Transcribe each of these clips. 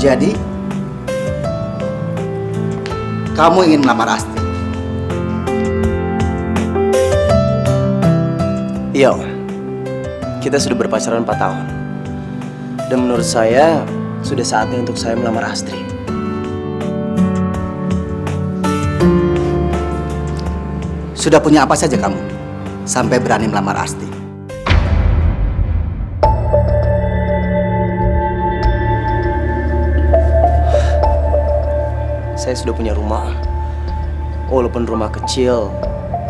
Jadi, kamu ingin melamar Astri? Iya, Om. Kita sudah berpacaran 4 tahun. Dan menurut saya, sudah saatnya untuk saya melamar Astri. Sudah punya apa saja kamu sampai berani melamar Astri? Saya sudah punya rumah. Walaupun rumah kecil,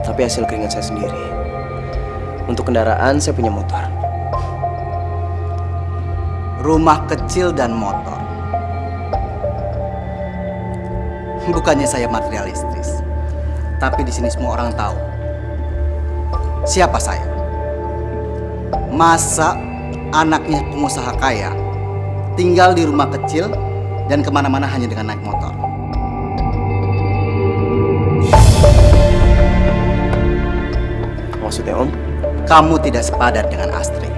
tapi hasil keringat saya sendiri. Untuk kendaraan, saya punya motor. Rumah kecil dan motor. Bukannya saya materialistis, tapi di sini semua orang tahu siapa saya. Masa anaknya pengusaha kaya tinggal di rumah kecil dan kemana-mana hanya dengan naik motor? Maksudnya, Om? Kamu tidak sepadan dengan Astri.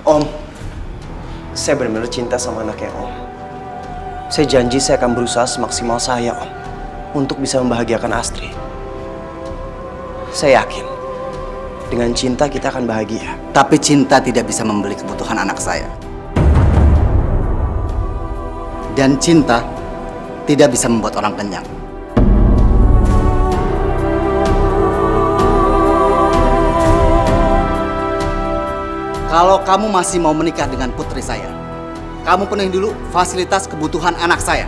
Om, saya benar-benar cinta sama anaknya Om. Saya janji saya akan berusaha semaksimal saya, Om, untuk bisa membahagiakan Astri. Saya yakin, dengan cinta kita akan bahagia. Tapi cinta tidak bisa membeli kebutuhan anak saya. Dan cinta tidak bisa membuat orang kenyang. Kalau kamu masih mau menikah dengan putri saya, kamu penuhi dulu fasilitas kebutuhan anak saya.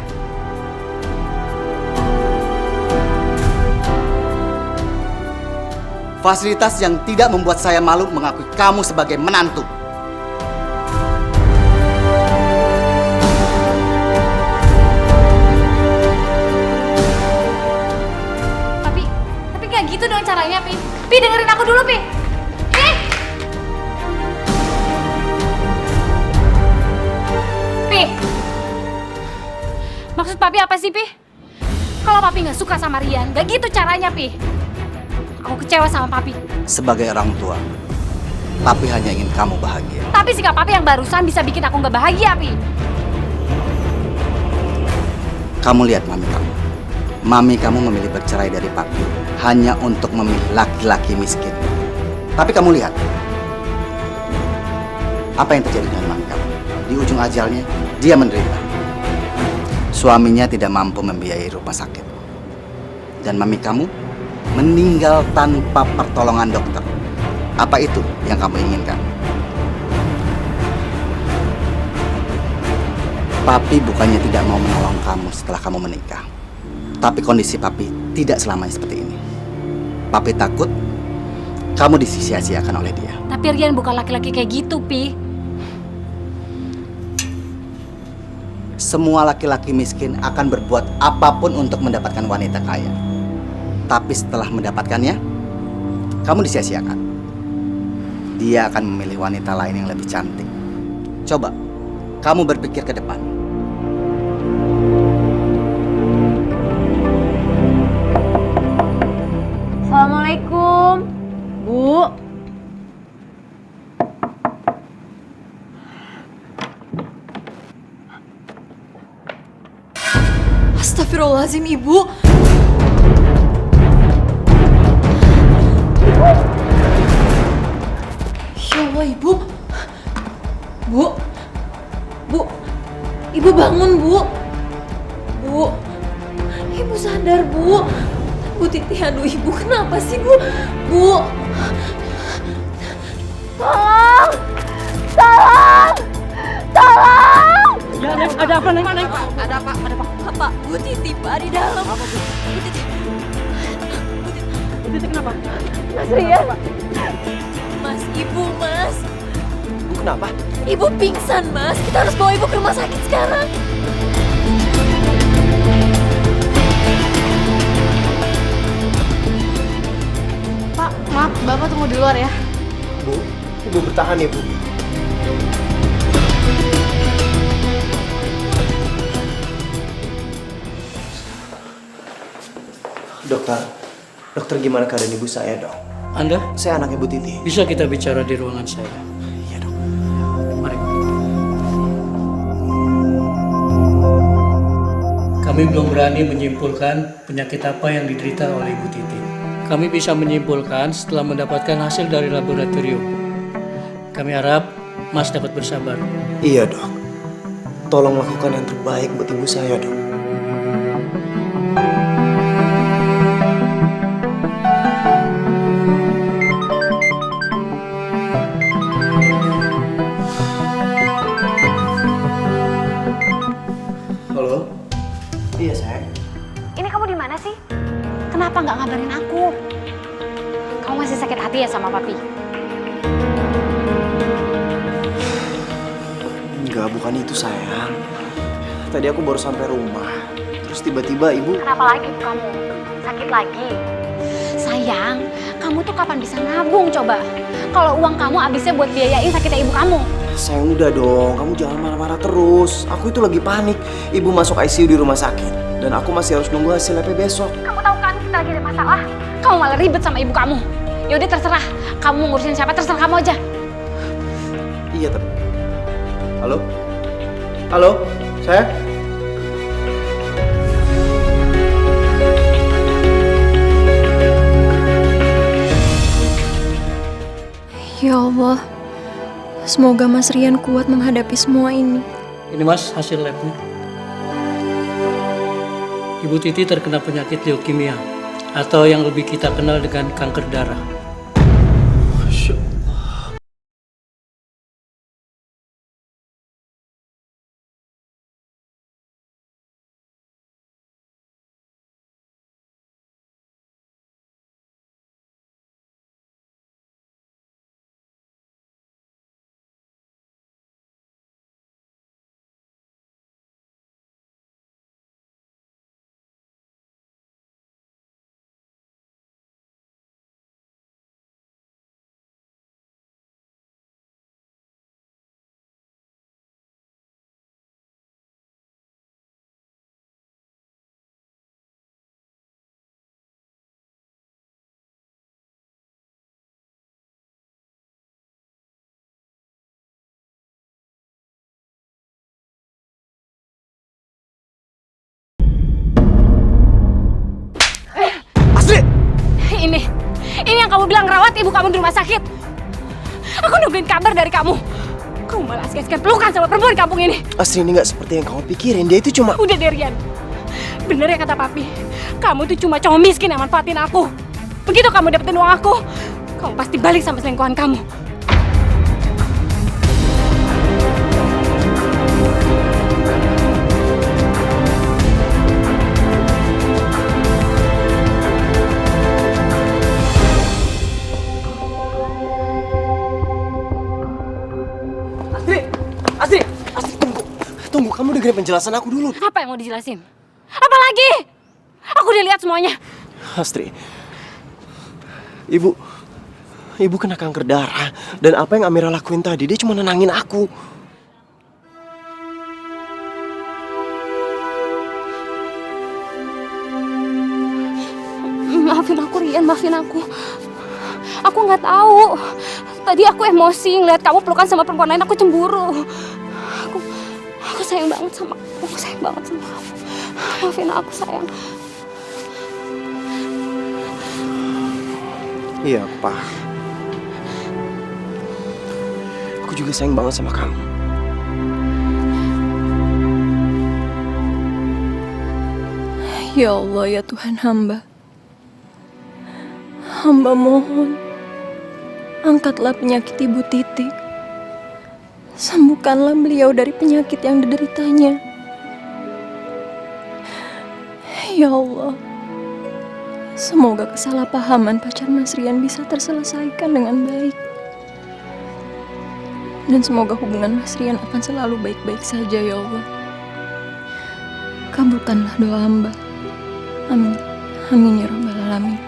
Fasilitas yang tidak membuat saya malu mengakui kamu sebagai menantu. Tapi nggak gitu dong caranya, Pi. Pi, dengerin aku dulu, Pi. Pi, maksud Papi apa sih, Pi? Kalau Papi nggak suka sama Rian, nggak gitu caranya, Pi. Aku kecewa sama Papi. Sebagai orang tua, Papi hanya ingin kamu bahagia. Tapi sikap Papi yang barusan bisa bikin aku nggak bahagia, Pi. Kamu lihat mami kamu. Mami kamu memilih bercerai dari Papi hanya untuk memilih laki-laki miskin. Tapi kamu lihat, apa yang terjadi dengan mami kamu? Di ujung ajalnya, dia menderita. Suaminya tidak mampu membiayai rumah sakit. Dan mami kamu meninggal tanpa pertolongan dokter. Apa itu yang kamu inginkan? Papi bukannya tidak mau menolong kamu setelah kamu menikah. Tapi kondisi Papi tidak selamanya seperti ini. Papi takut kamu disia-siakan oleh dia. Tapi Rian bukan laki-laki kayak gitu, Pi. Semua laki-laki miskin akan berbuat apapun untuk mendapatkan wanita kaya. Tapi setelah mendapatkannya, kamu disia-siakan. Dia akan memilih wanita lain yang lebih cantik. Coba, kamu berpikir ke depan. Assalamualaikum, Bu. Astagfirullahaladzim, Ibu. Ya Allah, Ibu. Bu. Bu. Ibu bangun, Bu. Bu. Ibu sadar, Bu. Bu Titi, aduh Ibu kenapa sih, Bu? Bu. Tolong. Tolong. Tolong. Ya, Neng, ada apa, Neng? Ada apa? Pak, Bu Titi, Pak, di dalam. Bu Titi. Bu Titi kenapa? Mas Rian. Mas, Ibu, Mas. Bu, kenapa? Ibu pingsan, Mas. Kita harus bawa Ibu ke rumah sakit sekarang. Pak, maaf, Bapak tunggu di luar ya. Bu, Ibu bertahan ya, Bu. Dokter, dokter gimana keadaan ibu saya, Dok? Anda Saya anak Ibu Titi. bisa kita bicara di ruangan saya. Iya, Dok. Mari. Kami belum berani menyimpulkan penyakit apa yang diderita oleh Ibu Titi. Kami bisa menyimpulkan setelah mendapatkan hasil dari laboratorium. Kami harap Mas dapat bersabar. Iya, Dok. Tolong lakukan yang terbaik buat ibu saya, Dok. Halo? Iya, sayang. Ini kamu di mana sih? Kenapa nggak ngabarin aku? Kamu masih sakit hati ya sama papi? Enggak, bukan itu, sayang. Tadi aku baru sampai rumah. Terus tiba-tiba ibu... Kenapa lagi ibu kamu? Sakit lagi? Sayang, kamu tuh kapan bisa nabung coba? Kalau uang kamu habisnya buat biayain sakitnya ibu kamu. Sayang, udah dong. Kamu jangan marah-marah terus. Aku itu lagi panik. Ibu masuk ICU di rumah sakit. Dan aku masih harus nunggu hasil lab besok. Kamu tahu kan kita lagi ada masalah? Kamu malah ribet sama ibu kamu. Yaudah terserah. Kamu mau ngurusin siapa terserah kamu aja. Iya, tapi... Halo? Halo? Saya? Ya Allah, semoga Mas Rian kuat menghadapi semua ini. Ini Mas hasil labnya. Ibu Titi terkena penyakit leukemia atau yang lebih kita kenal dengan kanker darah. Ini yang kamu bilang rawat ibu kamu di rumah sakit. Aku nungguin kabar dari kamu. Kamu malah asik-asikan pelukan sama perempuan di kampung ini. Astri, ini nggak seperti yang kamu pikirin. Dia itu cuma... Udah deh, Rian. Bener ya kata papi. Kamu tuh cuma cowok miskin yang manfaatin aku. Begitu kamu dapetin uang aku, kamu pasti balik sama selingkuhan kamu. Astri, tunggu. Tunggu, kamu dengerin penjelasan aku dulu. Apa yang mau dijelasin? Apa lagi? Aku udah lihat semuanya. Astri, Ibu kena kanker darah. Dan apa yang Amira lakuin tadi, dia cuma nenangin aku. Maafin aku, Rian, maafin aku. Aku nggak tahu. Tadi aku emosi ngeliat kamu pelukan sama perempuan lain, aku cemburu. Aku sayang banget sama kamu. Aku sayang banget sama kamu. Maafin aku, sayang. Iya, Pak. Aku juga sayang banget sama kamu. Ya Allah, ya Tuhan hamba. Hamba mohon, angkatlah penyakit Ibu Titi. Sembuhkanlah beliau dari penyakit yang dideritanya. Ya Allah, semoga kesalahpahaman pacar Mas Rian bisa terselesaikan dengan baik. Dan semoga hubungan Mas Rian akan selalu baik-baik saja, ya Allah. Kabulkanlah doa hamba. Amin. Amin ya Rabbal Alamin.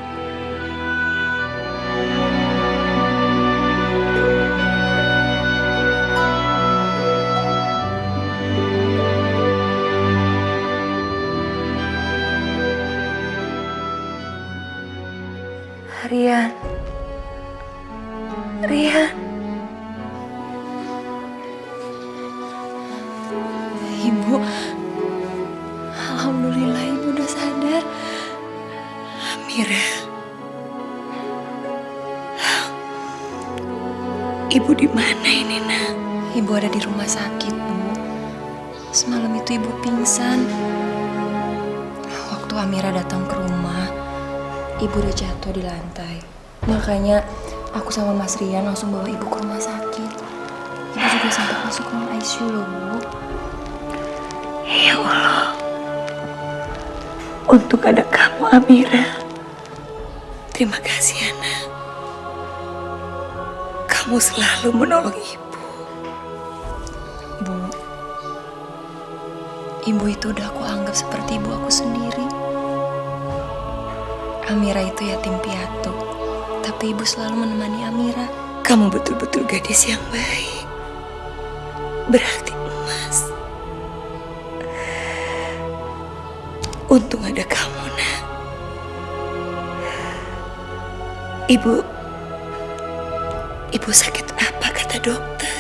Ibu, alhamdulillah ibu udah sadar. Amira, ibu di mana ini, Nak? Ibu ada di rumah sakit, Bu. Semalam itu ibu pingsan. Waktu Amira datang ke rumah, ibu udah jatuh di lantai. Makanya aku sama Mas Rian langsung bawa ibu ke rumah sakit. Ibu juga sempat masuk ruang ICU loh, Bu. Ya Allah, untuk ada kamu, Amira. Terima kasih, Anak. Kamu selalu menolong ibu. Bu, ibu itu udah aku anggap seperti ibu aku sendiri. Amira itu yatim piatu, tapi ibu selalu menemani Amira. Kamu betul-betul gadis yang baik. Berarti emas. Untung ada kamu, Nak. Ibu sakit apa kata dokter?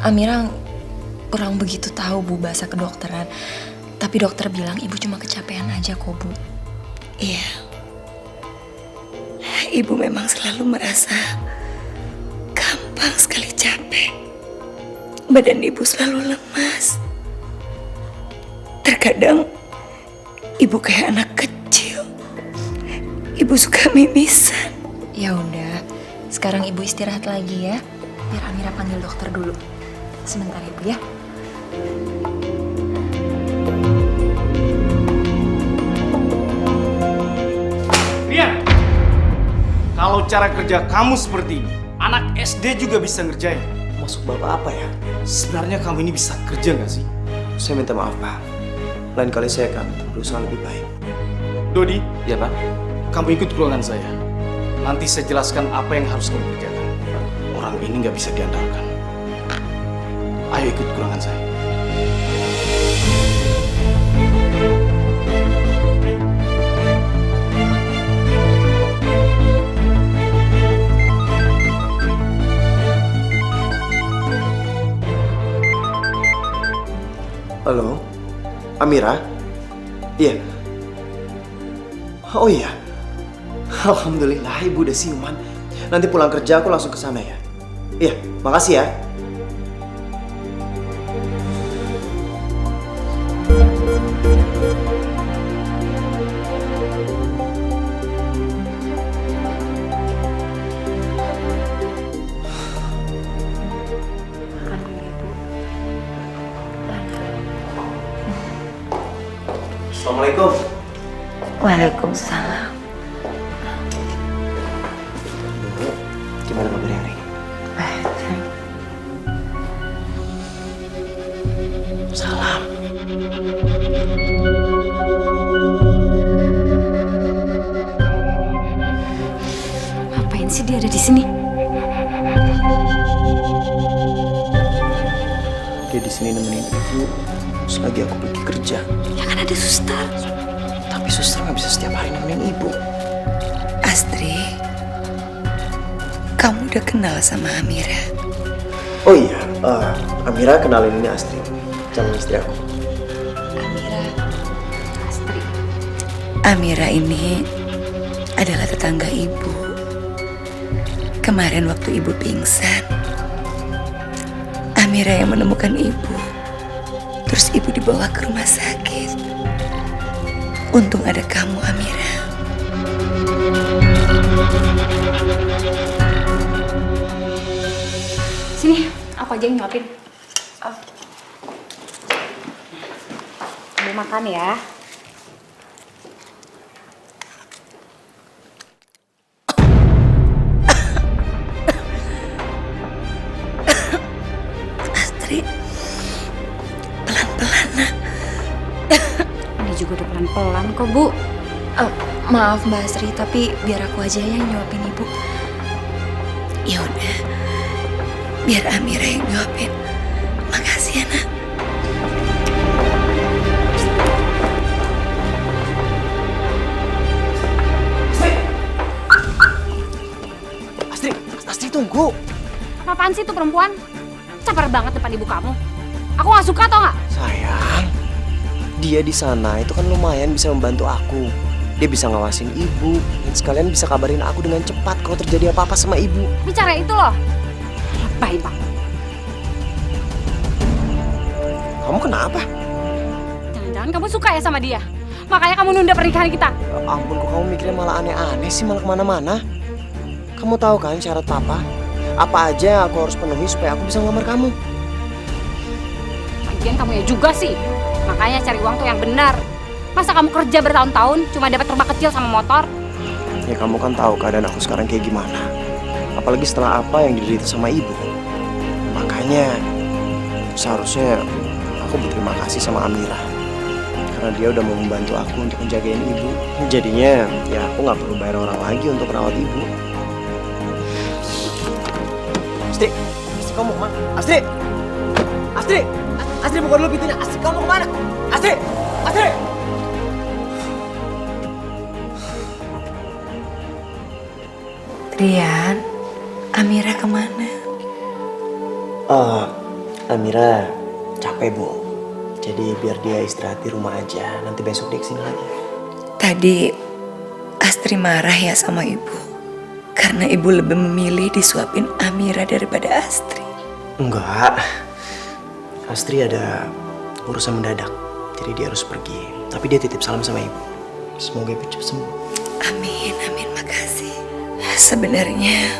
Amira kurang begitu tahu, Bu, bahasa kedokteran. Tapi dokter bilang ibu cuma kecapean aja kok, Bu. Iya. Ibu memang selalu merasa gampang sekali capek. Badan ibu selalu lemas. Terkadang ibu kayak anak kecil. Ibu suka mimisan. Ya udah, sekarang ibu istirahat lagi ya. Biar Amira panggil dokter dulu. Sebentar ya, Bu ya. Rian, kalau cara kerja kamu seperti ini, anak SD juga bisa ngerjain. Maksud Bapak apa ya? Sebenarnya kamu ini bisa kerja nggak sih? Saya minta maaf, Pak. Lain kali saya akan berusaha lebih baik. Dodi, Ya, Pak. kamu ikut ke ruangan saya. Nanti saya jelaskan apa yang harus kamu kerjakan. Orang ini nggak bisa diandalkan. Ayo ikut ke ruangan saya. Halo, Amira? Iya. Oh iya. Alhamdulillah ibu udah siuman. Nanti pulang kerja aku langsung ke sana ya. Iya, makasih ya. Assalamualaikum. Waalaikumsalam. Gimana kabarnya hari ini? Salam. Ngapain sih dia ada di sini? Dia di sini nemenin ibu selagi aku pergi kerja. Ya kan ada suster. Tapi suster nggak bisa setiap hari nemenin ibu. Astri, kamu udah kenal sama Amira? Oh iya, Amira kenalin ini Astri, calon istri aku. Astri. Amira ini adalah tetangga ibu. Kemarin waktu ibu pingsan, Amira yang menemukan ibu. Terus ibu dibawa ke rumah sakit. Untung ada kamu, Amira. Sini, aku aja yang nyuapin. Ambil makan ya. Astri, pelan-pelan, Nak. Ini juga udah pelan-pelan kok, Bu. Maaf Mbak Astri, tapi biar aku aja yang nyuapin ibu. Ya udah, biar Amira yang nyuapin. Makasih ya, Nak. Astri, Astri tunggu. Apaan sih tuh perempuan? Caper banget depan ibu kamu. Aku gak suka tau gak? Sayang, dia di sana itu kan lumayan bisa membantu aku. Dia bisa ngawasin ibu dan sekalian bisa kabarin aku dengan cepat kalau terjadi apa-apa sama ibu. Bicara itu loh. Lebay banget. Kamu kenapa? Jangan-jangan kamu suka ya sama dia? Makanya kamu nunda pernikahan kita. Ya ampun, kok kamu mikirnya malah aneh-aneh sih, malah kemana-mana. Kamu tahu kan syarat papa? Apa aja yang aku harus penuhi supaya aku bisa ngelamar kamu? Lagian kamu ya juga sih. Makanya cari uang tuh yang benar. Masa kamu kerja bertahun-tahun cuma dapat rumah kecil sama motor? Ya kamu kan tahu keadaan aku sekarang kayak gimana. Apalagi setelah apa yang diderita sama ibu. Makanya seharusnya aku berterima kasih sama Amira. Karena dia udah mau membantu aku untuk menjagain ibu. Jadinya ya aku nggak perlu bayar orang lagi untuk merawat ibu. Astri, Astri kamu kemana? Astri! Astri! Astri buka dulu pintunya. Astri kamu kemana? Astri! Astri! Rian, Amira kemana? Amira capek, Bu. Jadi biar dia istirahat di rumah aja. Nanti besok dia kesini lagi. Tadi Astri marah ya sama ibu. Karena ibu lebih memilih disuapin Amira daripada Astri. Enggak. Astri ada urusan mendadak. Jadi dia harus pergi. Tapi dia titip salam sama ibu. Semoga ibu cepat sembuh. Amin, amin, makasih. Sebenarnya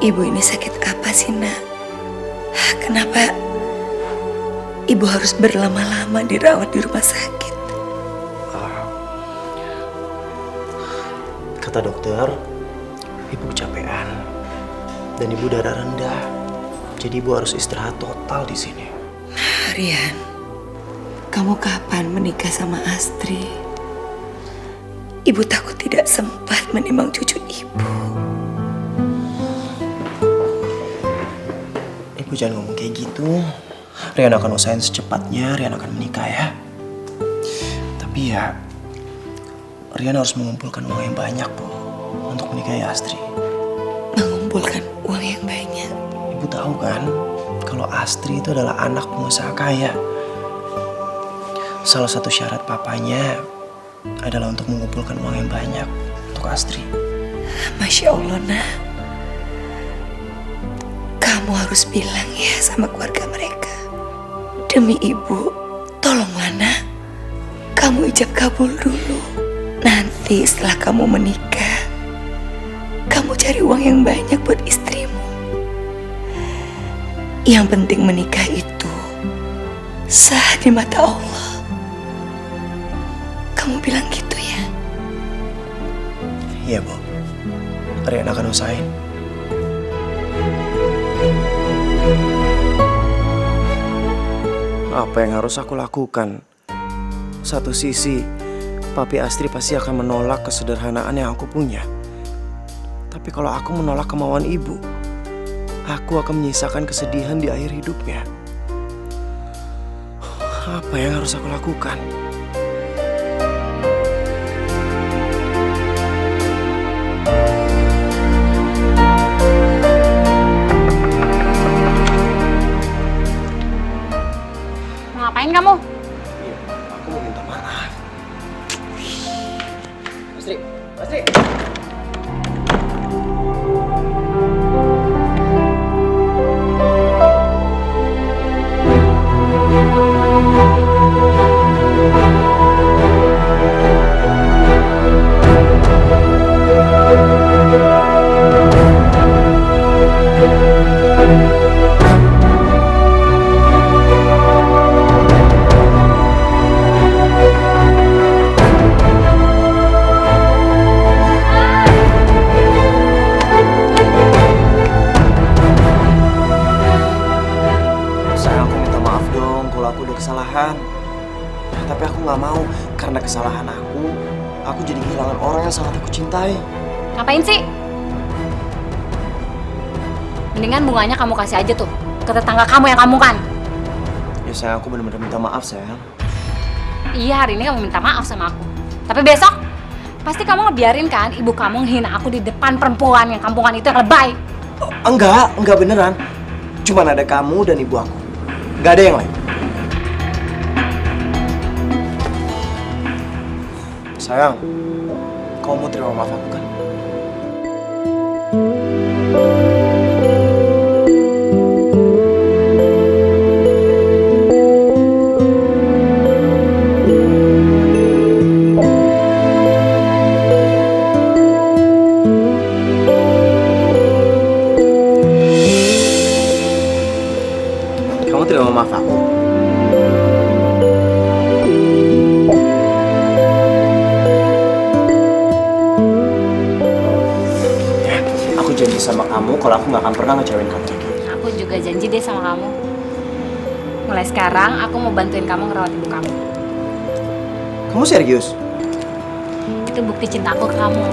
ibu ini sakit apa sih, Nak? Kenapa ibu harus berlama-lama dirawat di rumah sakit? Kata dokter, ibu kecapean dan ibu darah rendah. Jadi ibu harus istirahat total di sini. Rian, kamu kapan menikah sama Astri? Ibu takut tidak sempat menimang cucu ibu. Ibu jangan ngomong kayak gitu. Rian akan usahain secepatnya, Rian akan menikah ya. Tapi ya, Rian harus mengumpulkan uang yang banyak, Bu, untuk menikahi Astri. Mengumpulkan uang yang banyak. Ibu tahu kan, kalau Astri itu adalah anak pengusaha kaya. Salah satu syarat papanya adalah untuk mengumpulkan uang yang banyak untuk Astri. Masya Allah, Nak. Kamu harus bilang ya sama keluarga mereka. Demi ibu, tolonglah, Nak. Kamu ijab kabul dulu. Nanti setelah kamu menikah, kamu cari uang yang banyak buat istrimu. Yang penting menikah itu sah di mata Allah. Kamu bilang gitu ya? Iya, Bu. Rian akan usahain. Apa yang harus aku lakukan? Satu sisi, Papi Astri pasti akan menolak kesederhanaan yang aku punya. Tapi kalau aku menolak kemauan ibu, aku akan menyisakan kesedihan di akhir hidupnya. Apa yang harus aku lakukan? Mau ngapain kamu? Iya, aku mau minta maaf. Astri, Astri. Kesalahan, tapi aku nggak mau karena kesalahan aku jadi kehilangan orang yang sangat aku cintai. Ngapain sih? Mendingan bunganya kamu kasih aja tuh ke tetangga kamu yang kamu kan. Ya sayang, aku benar-benar minta maaf sayang. Iya, hari ini kamu minta maaf sama aku. Tapi besok pasti kamu ngebiarin kan ibu kamu ngehina aku di depan perempuan yang kampungan itu yang lebay. Oh, enggak beneran. Cuman ada kamu dan ibu aku. Gak ada yang lain. Sayang, kamu mau terima maaf aku kan? Kamu terima maaf aku? Aku janji sama kamu kalau aku gak akan pernah ngecewain kamu lagi. Aku juga janji deh sama kamu. Mulai sekarang aku mau bantuin kamu ngerawat ibu kamu. Kamu serius? Itu bukti cintaku ke kamu.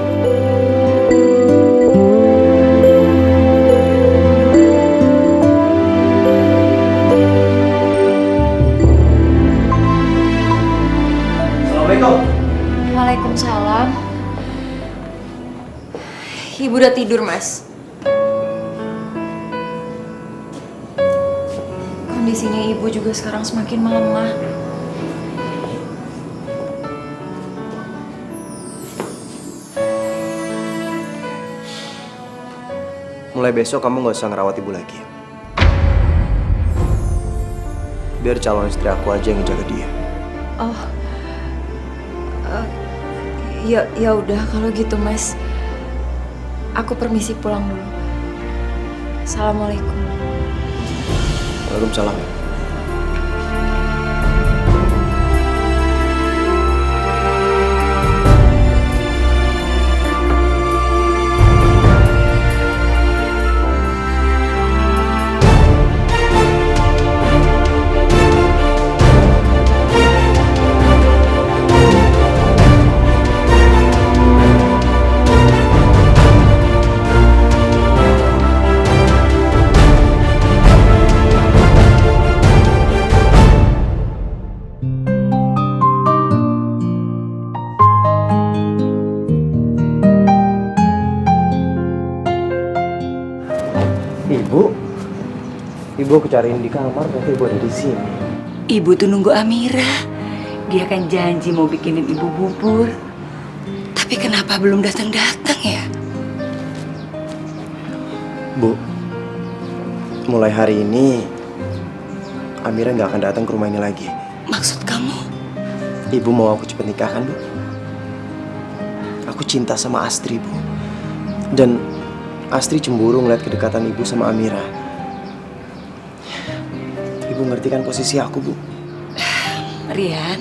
Assalamualaikum. Waalaikumsalam. Ibu udah tidur, Mas. Kondisinya ibu juga sekarang semakin melemah. Mulai besok kamu gak usah ngerawat ibu lagi. Biar calon istri aku aja yang ngejaga dia. Oh, ya udah kalau gitu, Mas. Aku permisi pulang dulu. Assalamualaikum. Waalaikumsalam. Ibu aku cariin di kamar, nanti ibu ada di sini. Ibu tuh nunggu Amira. Dia kan janji mau bikinin ibu bubur. Tapi kenapa belum datang-datang ya? Bu, mulai hari ini Amira nggak akan datang ke rumah ini lagi. Maksud kamu? Ibu mau aku cepet nikah kan, Bu? Aku cinta sama Astri, Bu. Dan Astri cemburu ngeliat kedekatan ibu sama Amira. Ibu ngerti kan posisi aku, Bu? Rian,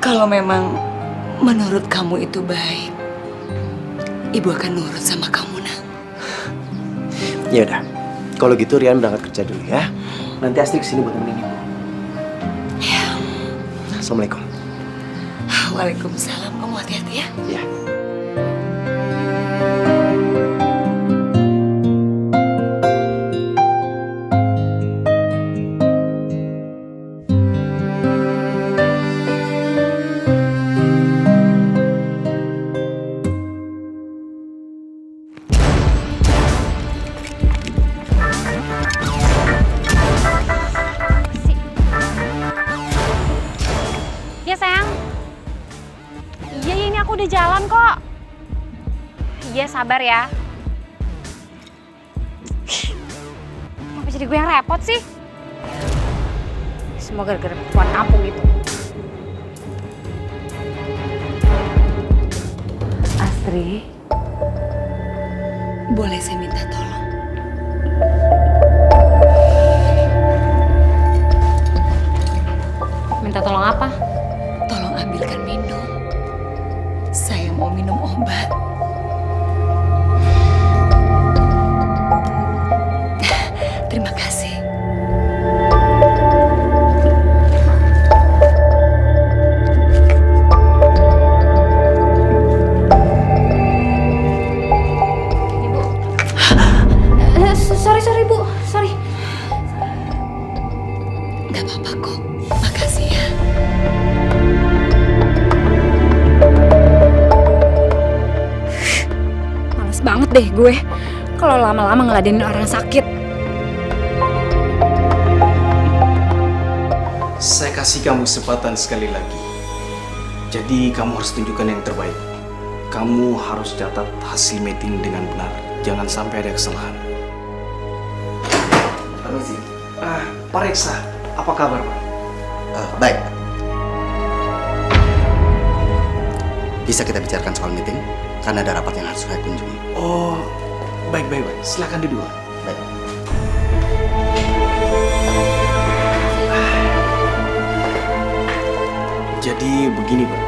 kalau memang menurut kamu itu baik, ibu akan nurut sama kamu, nak. Ya udah, kalau gitu Rian berangkat kerja dulu ya. Nanti Astri kesini buat nemenin ibu. Ya. Assalamualaikum. Waalaikumsalam. Kamu hati-hati ya. Ya. Ya sayang. Iya ini aku udah jalan kok. Iya sabar ya. Kenapa jadi gue yang repot sih? Semua gara-gara perempuan kampung itu. Astri, boleh saya minta tolong? Minta tolong apa? Tolong ambilkan minum. Saya mau minum obat. Terima kasih. Sorry Bu, sorry. Gak apa-apa kok. Makasih ya. Males banget deh gue kalau lama-lama ngeladenin orang sakit. Saya kasih kamu kesempatan sekali lagi. Jadi kamu harus tunjukkan yang terbaik. Kamu harus catat hasil meeting dengan benar. Jangan sampai ada kesalahan. Permisi. Pak Reksa, apa kabar Pak? Baik. Bisa kita bicarakan soal meeting? Karena ada rapat yang harus saya kunjungi. Oh, baik. Silakan duduk. Baik. Jadi begini Pak.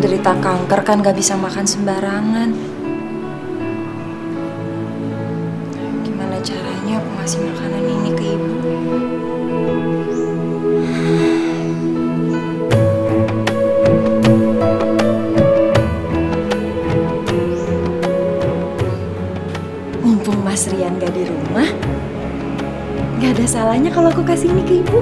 Penderita kanker kan gak bisa makan sembarangan. Gimana caranya aku ngasih makanan ini ke ibu? Mumpung Mas Rian gak di rumah, gak ada salahnya kalau aku kasih ini ke ibu.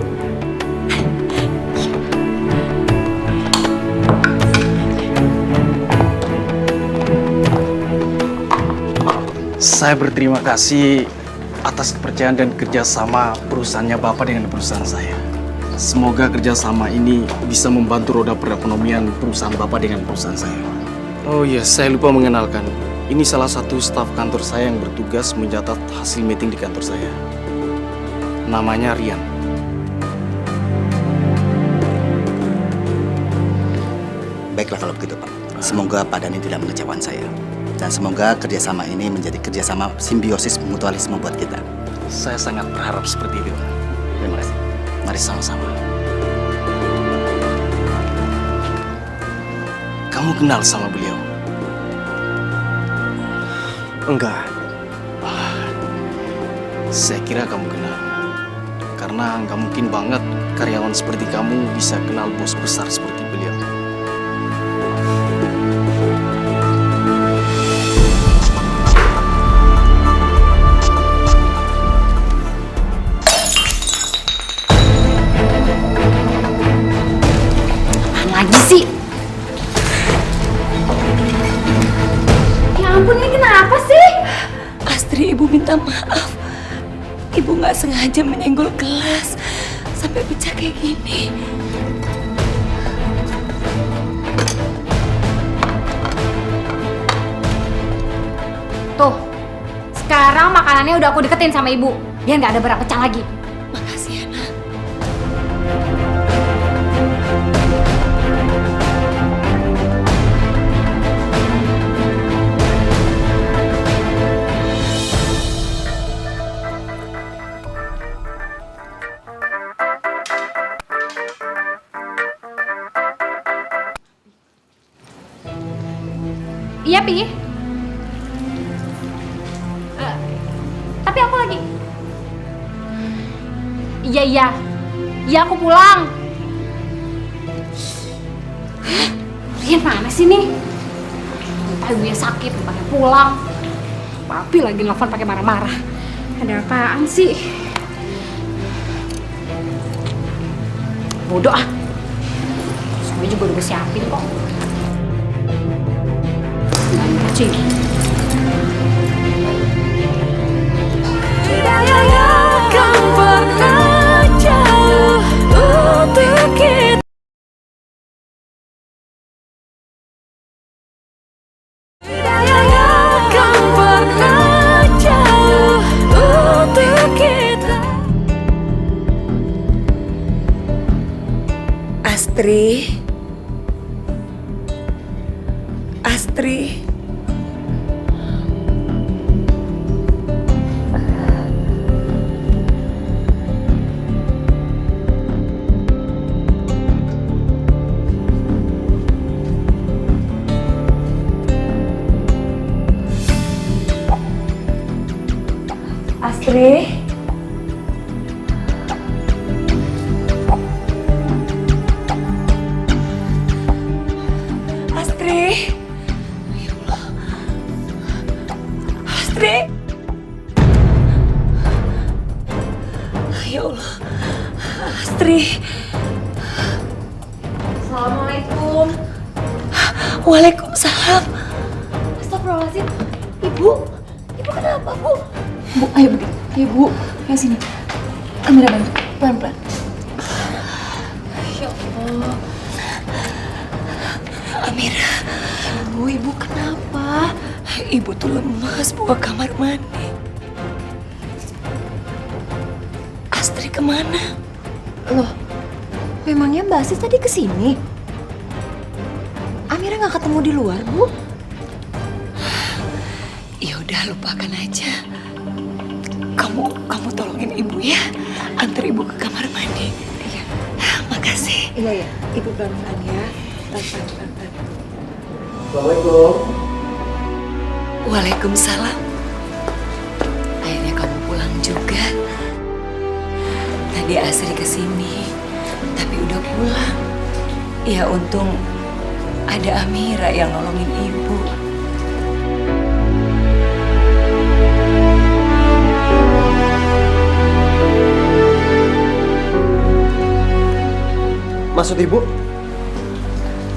Saya berterima kasih atas kepercayaan dan kerjasama perusahaannya Bapak dengan perusahaan saya. Semoga kerjasama ini bisa membantu roda perekonomian perusahaan Bapak dengan perusahaan saya. Oh iya, saya lupa mengenalkan. Ini salah satu staf kantor saya yang bertugas mencatat hasil meeting di kantor saya. Namanya Rian. Baiklah kalau begitu, Pak. Semoga Pak Dhani tidak mengecewakan saya. Dan semoga kerjasama ini menjadi kerjasama simbiosis mutualisme buat kita. Saya sangat berharap seperti itu. Terima kasih. Mari sama-sama. Kamu kenal sama beliau? Enggak. Saya kira kamu kenal. Karena nggak mungkin banget karyawan seperti kamu bisa kenal bos besar seperti beliau. Lagi sih. Ya ampun, ini kenapa sih? Astri, ibu minta maaf. Ibu nggak sengaja menyenggol gelas sampai pecah kayak gini. Tuh, sekarang makanannya udah aku deketin sama ibu. Biar nggak ada berak pecah lagi. Makasih ya, Nak. Iya, Pi. Tapi aku lagi. Iya, aku pulang. Rian mana sih nih? Entah ibunya sakit, pakai pulang. Papi lagi nelfon pakai marah-marah. Ada apaan sih? Bodoh ah. Semuanya juga udah gue siapin kok. Cik. Astri. Astri. Astri. Astri. Waalaikumsalam. Astagfirullahaladzim. Ibu kenapa, Bu? Bu, ayo Bu. Ayo Bu, ayo sini. Amira bantu, pelan-pelan. Ya Allah. Amira, Ibu kenapa? ibu tuh lemas bawa kamar mandi. Astri kemana? Loh, memangnya Mbak Asis tadi kesini? Amira nggak ketemu di luar, Bu? Ya udah lupakan aja. Kamu tolongin ibu ya. Antar ibu ke kamar mandi. Iya. Makasih. Iya, Ibu pelan-pelan ya. Pelan-pelan. Assalamualaikum. Waalaikumsalam. Akhirnya kamu pulang juga. Tadi Asri kesini, tapi udah pulang. Ya untung ada Amira yang nolongin ibu. Maksud ibu?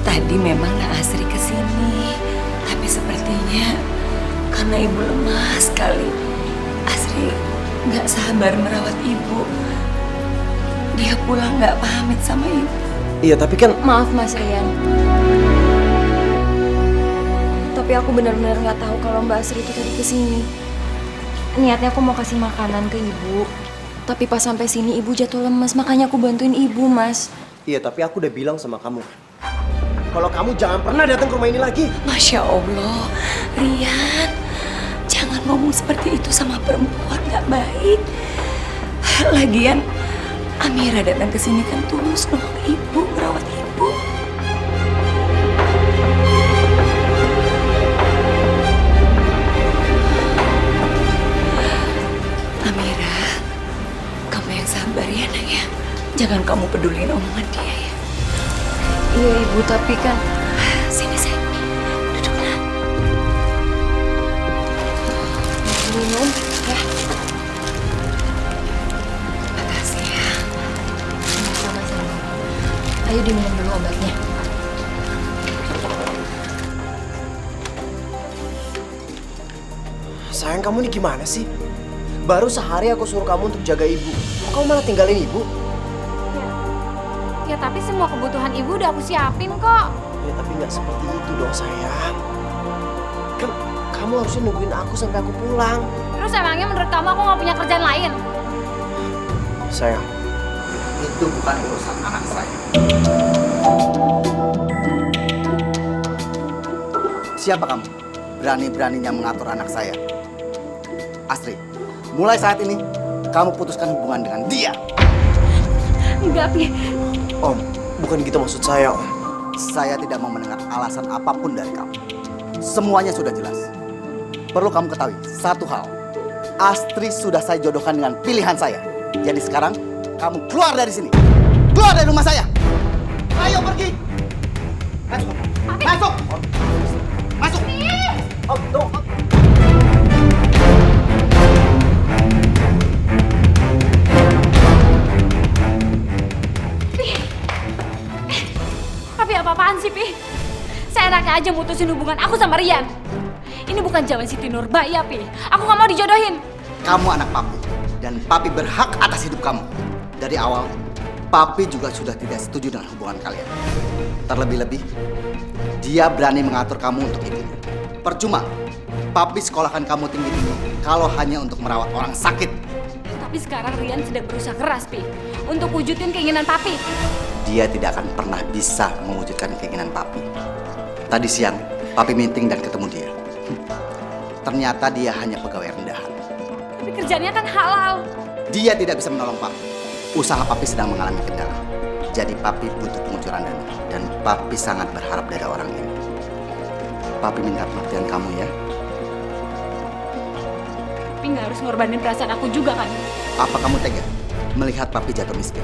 Tadi memang Nak Asri kesini, tapi sepertinya karena ibu lemah sekali, Asri nggak sabar merawat ibu. Dia pulang nggak pamit sama ibu. Iya, tapi kan Maaf Mas Rian. Tapi aku benar-benar nggak tahu kalau Mbak Asri itu tadi kesini. Niatnya aku mau kasih makanan ke ibu. Tapi pas sampai sini ibu jatuh lemas, makanya aku bantuin ibu, Mas. iya, tapi aku udah bilang sama kamu. Kalau kamu jangan pernah datang ke rumah ini lagi. Masya Allah, Rian, jangan ngomong seperti itu sama perempuan, nggak baik. Lagian, Amira datang ke sini kan tulus nolong ibu, merawat ibu. Amira, kamu yang sabar ya, Nak ya. Jangan kamu peduliin omongan dia ya. Iya ibu, tapi kan Sini, sayang. Duduklah. minum ya. Makasih ya. Sama-sama. Ayo diminum dulu obatnya. Sayang, kamu ini gimana sih? Baru sehari aku suruh kamu untuk jaga ibu. Kok kamu malah tinggalin ibu? Ya tapi semua kebutuhan ibu udah aku siapin kok. Ya tapi nggak seperti itu dong, sayang. Kan kamu harusnya nungguin aku sampai aku pulang. Terus emangnya menurut kamu aku nggak punya kerjaan lain? Sayang, Itu bukan urusan anak saya. Siapa kamu? Berani-beraninya mengatur anak saya. Astri, mulai saat ini kamu putuskan hubungan dengan dia. Enggak, Pi. Om, bukan gitu maksud saya, Om. Saya tidak mau mendengar alasan apapun dari kamu. Semuanya sudah jelas. Perlu kamu ketahui satu hal. Astri sudah saya jodohkan dengan pilihan saya. Jadi sekarang kamu keluar dari sini. Keluar dari rumah saya. Ayo pergi. Masuk. Masuk. Masuk. Om, tunggu. Tapi apa-apaan sih, Pi? Saya enaknya aja mutusin hubungan aku sama Rian. Ini bukan zaman Siti Nurbaya, Pi. Aku nggak mau dijodohin. Kamu anak papi. Dan papi berhak atas hidup kamu. Dari awal, papi juga sudah tidak setuju dengan hubungan kalian. Terlebih-lebih, dia berani mengatur kamu untuk itu. Percuma, papi sekolahkan kamu tinggi-tinggi kalau hanya untuk merawat orang sakit. Tapi sekarang Rian sedang berusaha keras, Pi. Untuk wujudin keinginan papi. Dia tidak akan pernah bisa mewujudkan keinginan papi. Tadi siang, papi meeting dan ketemu dia. Ternyata dia hanya pegawai rendahan. Tapi kerjanya kan halal. Dia tidak bisa menolong papi. Usaha papi sedang mengalami kendala. Jadi papi butuh pengucuran dana. Dan papi sangat berharap dari orang ini. Papi minta pengertian kamu ya. Tapi nggak harus ngorbanin perasaan aku juga kan? Apa kamu tega melihat papi jatuh miskin?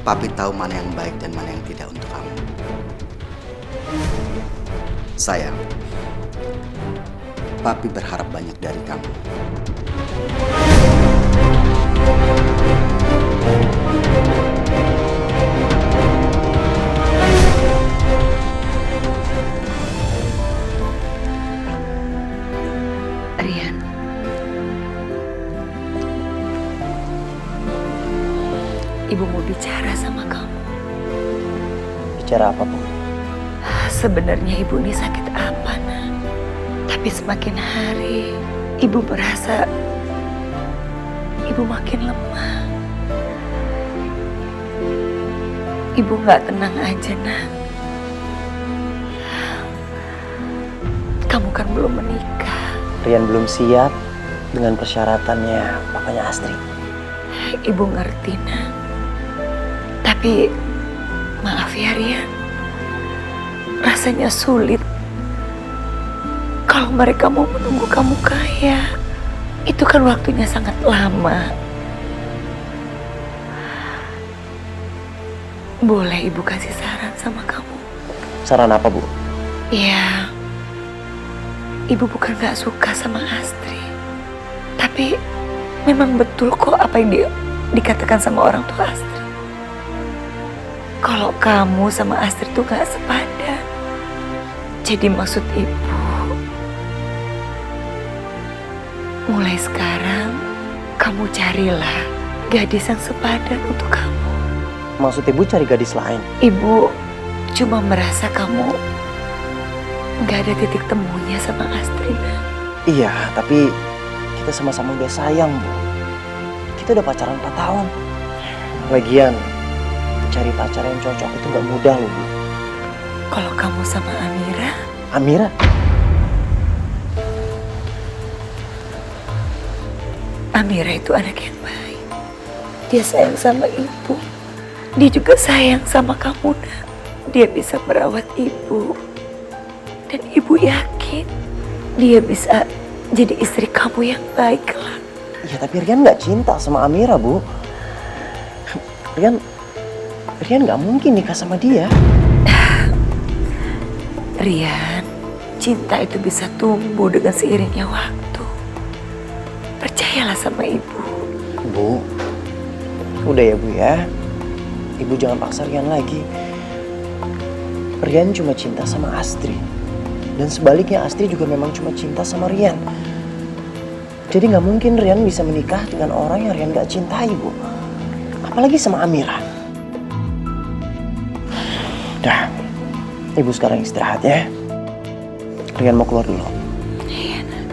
Papi tahu mana yang baik dan mana yang tidak untuk kamu. Sayang, papi berharap banyak dari kamu. Bicara apa, Bu? Sebenarnya ibu ini sakit apa, nak? Tapi semakin hari, ibu merasa ibu makin lemah. Ibu nggak tenang aja, nak. Kamu kan belum menikah. Rian belum siap dengan persyaratannya papanya Astrid. Ibu ngerti, nak. Tapi maaf ya, Rian. Rasanya sulit kalau mereka mau menunggu kamu kaya. Itu kan waktunya sangat lama. Boleh ibu kasih saran sama kamu? Saran apa, Bu? Ya, ibu bukan gak suka sama Astrid. Tapi memang betul kok apa yang dikatakan sama orang tua Astrid. Kalau kamu sama Astrid tuh gak sepadan. Jadi maksud ibu, mulai sekarang kamu carilah gadis yang sepadan untuk kamu. Maksud Ibu cari gadis lain? Ibu cuma merasa kamu gak ada titik temunya sama Astrid. Iya, tapi kita sama-sama udah sayang, Bu. Kita udah pacaran 4 tahun. Lagian, cari pacar yang cocok itu gak mudah loh, Bu. Kalau kamu sama Amira? Amira? Amira itu anak yang baik. Dia sayang sama ibu. Dia juga sayang sama kamu, nak. Dia bisa merawat ibu. Dan ibu yakin dia bisa jadi istri kamu yang baik kelak. Iya, tapi Rian gak cinta sama Amira, Bu. Rian gak mungkin nikah sama dia. Rian, cinta itu bisa tumbuh dengan seiringnya waktu. Percayalah sama ibu. Bu, udah ya, Bu ya. Ibu jangan paksa Rian lagi. Rian cuma cinta sama Astrid. Dan sebaliknya Astrid juga memang cuma cinta sama Rian. Jadi gak mungkin Rian bisa menikah dengan orang yang Rian gak cintai, Bu. Apalagi sama Amira. Udah, Ibu sekarang istirahat ya. Rian mau keluar dulu. Iya, nak.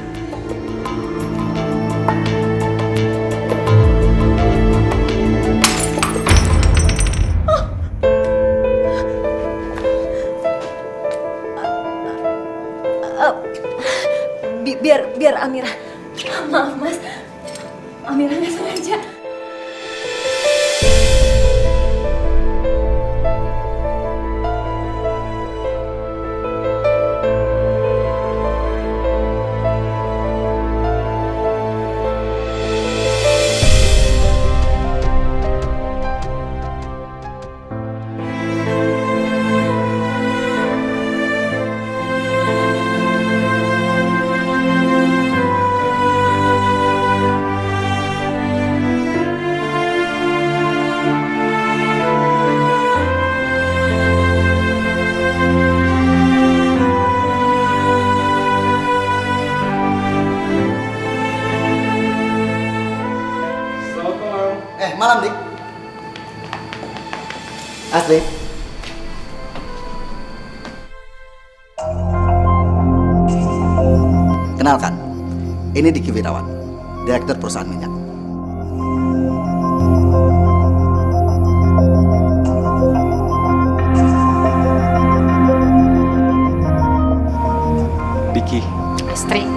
Biar Amira. Maaf, Mas. Amira nggak sengaja. Malam, Dik. Astrid. Kenalkan, ini Diki Wirawan, Direktur Perusahaan Minyak. Diki, Astrid.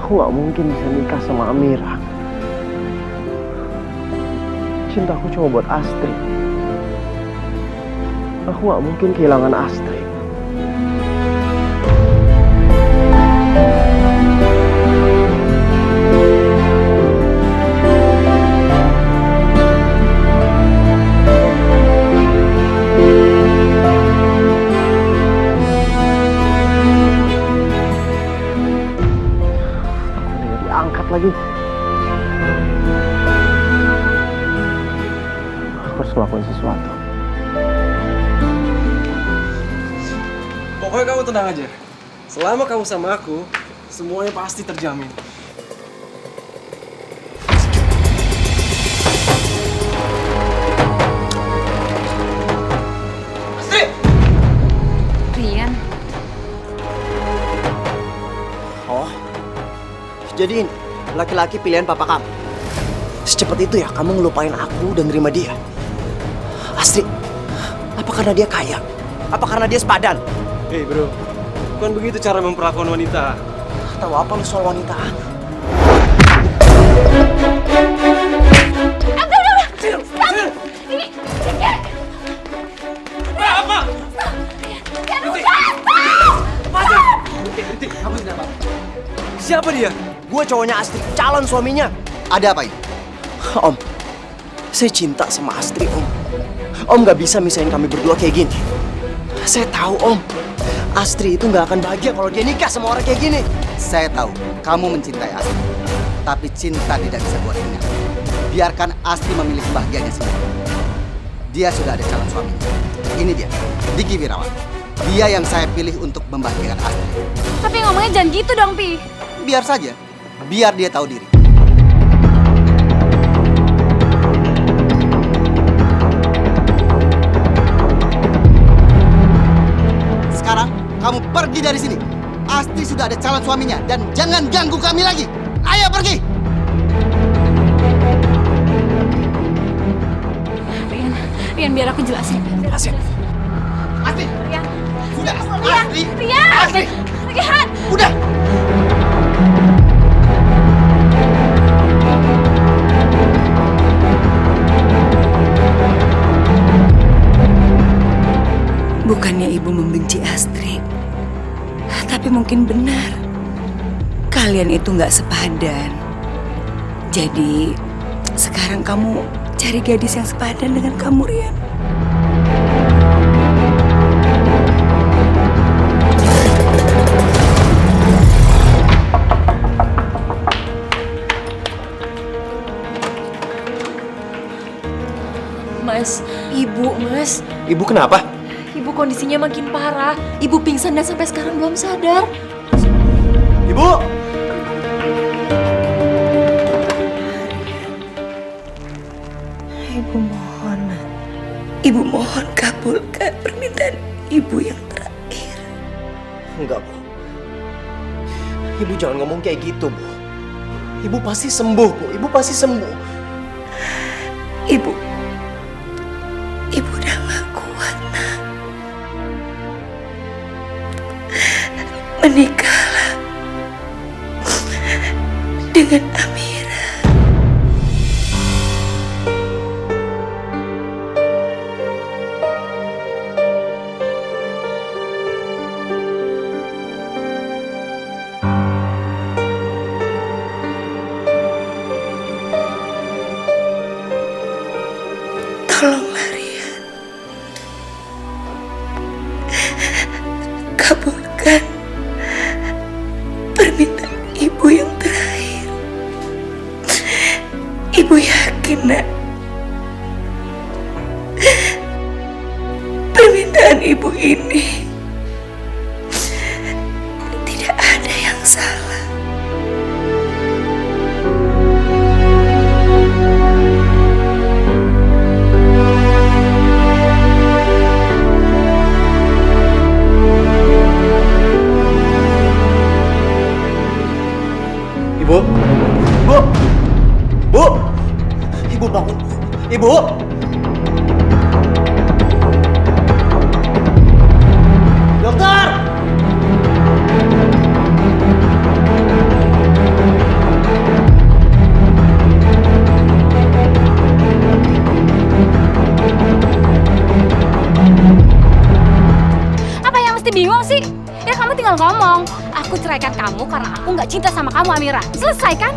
Aku gak mungkin bisa nikah sama Amira. Cintaku cuma buat Astrid. Aku gak mungkin kehilangan Astrid. Angkat lagi. Aku harus ngelakuin sesuatu. pokoknya kamu tenang aja. Selama kamu sama aku, semuanya pasti terjamin. Astri! Rian, Oh, jadi laki-laki pilihan papa kamu. Secepat itu ya kamu ngelupain aku dan nerima dia. Astri, apa karena dia kaya? Apa karena dia sepadan? Hei bro, bukan begitu cara memperlakukan wanita. Tahu apa lu soal wanita? Siapa dia? Gue cowoknya Astri, calon suaminya. Ada apa ini? Om, saya cinta sama Astri, Om. Om gak bisa misahin kami berdua kayak gini. Saya tahu, Om. Astri itu gak akan bahagia kalau dia nikah sama orang kayak gini. Saya tahu kamu mencintai Astri, tapi cinta tidak bisa buat kenyang. Biarkan Astri memilih kebahagiaannya sendiri. Dia sudah ada calon suaminya. Ini dia, Diki Wirawan. Dia yang saya pilih untuk membahagiakan Astri. tapi ngomongnya jangan gitu dong, Pi. Biar saja, biar dia tahu diri. Sekarang kamu pergi dari sini. Astri sudah ada calon suaminya dan jangan ganggu kami lagi. Ayo pergi. Rian, biar aku jelasin. Jelasin. Astri, Rian, sudah. Rian, Astri, Rian, Astri, Rian. udah. Bukannya ibu membenci Astri, tapi mungkin benar. Kalian itu nggak sepadan. Jadi sekarang kamu cari gadis yang sepadan dengan kamu, Rian. Mas, ibu, Mas. Ibu kenapa? Ibu kondisinya makin parah. Ibu pingsan dan sampai sekarang belum sadar. Ibu! Ibu mohon, ibu mohon kabulkan permintaan ibu yang terakhir. Enggak, Bu. Ibu jangan ngomong kayak gitu, Bu. Ibu pasti sembuh, Bu. Ibu pasti sembuh. Ibu udah gak kuat, Nak. Menikahlah dengan Amira. Tolonglah, Rian. Kabulkan permintaan ibu yang terakhir. Ibu yakin, Nak, permintaan ibu ini tidak ada yang salah. Ibu! Bu! Bu! Ibu bangun, Bu. Ibu! Dokter! Apa yang mesti bingung sih? Ya kamu tinggal ngomong. Aku ceraikan kamu karena aku nggak cinta sama kamu, Amira. Selesai kan?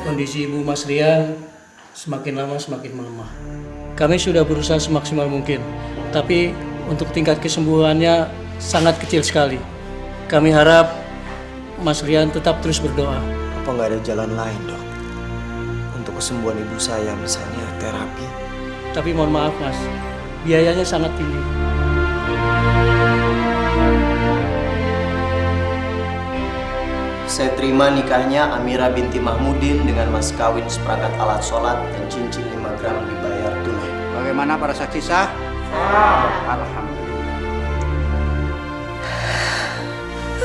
Kondisi Ibu Mas Rian semakin lama semakin melemah. Kami sudah berusaha semaksimal mungkin, tapi untuk tingkat kesembuhannya sangat kecil sekali. Kami harap Mas Rian tetap terus berdoa. Apa nggak ada jalan lain, Dok? Untuk kesembuhan ibu saya, misalnya terapi. Tapi mohon maaf Mas, biayanya sangat tinggi. Saya terima nikahnya Amira binti Mahmudin dengan mas kawin seperangkat alat sholat dan cincin 5 gram dibayar tunai. Bagaimana para saksi sah? Alhamdulillah.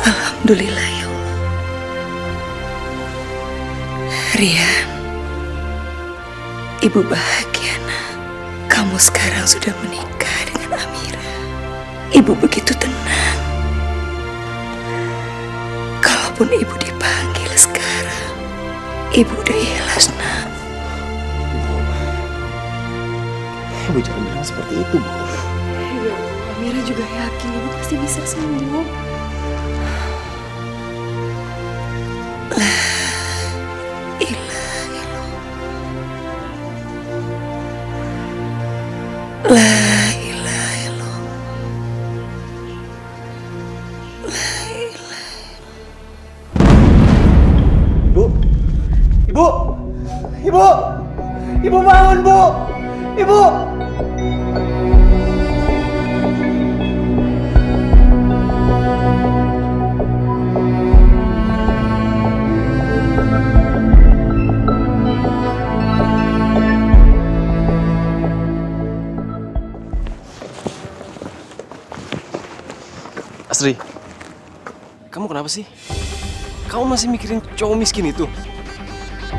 Alhamdulillah ya Allah. Rian, Ibu bahagia nak. Kamu sekarang sudah menikah dengan Amira. Ibu begitu tenang. Kalaupun Ibu dipanggil sekarang, Ibu udah ikhlas nak. Ibu jangan bilang seperti itu, Bu. Ya, Amira juga yakin Ibu pasti bisa sembuh. La ilaha illallah. La ilaha illallah. La ilaha. Ibu! Ibu! Ibu! Ibu bangun, Bu! Ibu! Asri, kamu kenapa sih? Kamu masih mikirin cowok miskin itu?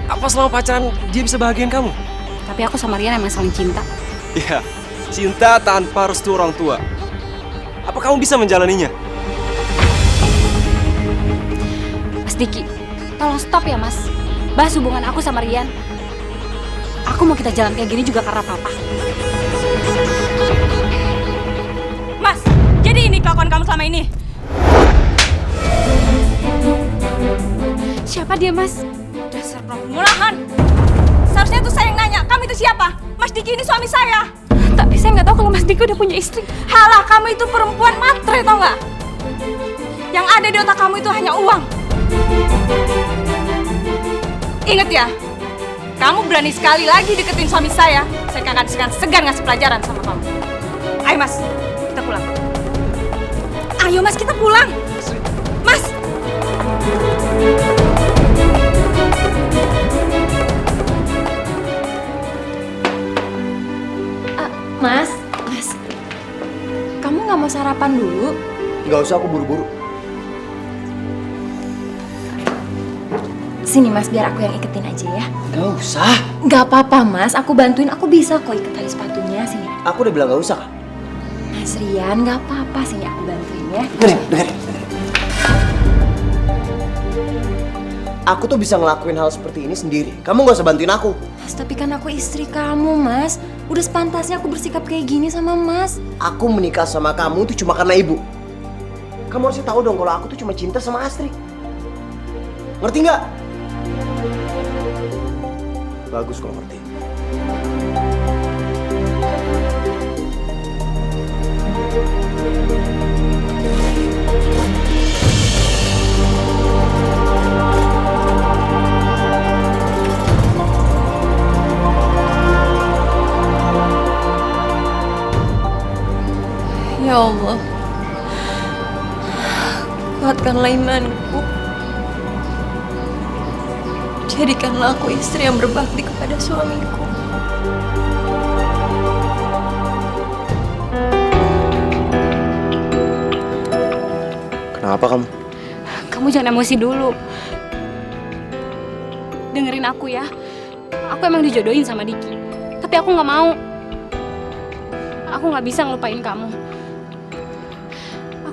Apa selama pacaran dia bisa bahagiain kamu? Tapi aku sama Rian emang saling cinta. Iya, cinta tanpa restu orang tua. Apa kamu bisa menjalaninya? Mas Diki, tolong stop ya Mas. Bahas hubungan aku sama Rian. Aku mau kita jalan kayak gini juga karena papa. Mas, jadi ini kelakuan kamu selama ini? Siapa dia Mas? Dasar peremulahan. Seharusnya itu saya yang nanya, kamu itu siapa? Mas Diki ini suami saya. Tapi saya nggak tahu kalau Mas Diki udah punya istri. Halah, kamu itu perempuan matre, tau nggak? Yang ada di otak kamu itu hanya uang. Ingat ya, kamu berani sekali lagi deketin suami saya akan segan ngasih pelajaran sama kamu. Ayo Mas, kita pulang. Ayo Mas, kita pulang. Mas! Mas, kamu nggak mau sarapan dulu? Nggak usah, aku buru-buru. Sini Mas, biar aku yang iketin aja ya. Nggak usah. Nggak apa-apa Mas, aku bantuin. Aku bisa kok iket tali sepatunya. Sini. Aku udah bilang nggak usah, kan? Mas Rian, nggak apa-apa. Sini aku bantuin ya. Dengerin. Aku tuh bisa ngelakuin hal seperti ini sendiri. Kamu nggak usah bantuin aku. Mas, tapi kan aku istri kamu, Mas. Udah sepantasnya aku bersikap kayak gini sama Mas. Aku menikah sama kamu tuh cuma karena ibu. Kamu harus tahu dong kalau aku tuh cuma cinta sama Astri. Ngerti nggak? Bagus kalau ngerti. Ya Allah, kuatkanlah imanku. Jadikanlah aku istri yang berbakti kepada suamiku. Kenapa kamu? Kamu jangan emosi dulu. Dengerin aku ya. Aku emang dijodohin sama Diki. Tapi aku nggak mau. Aku nggak bisa ngelupain kamu.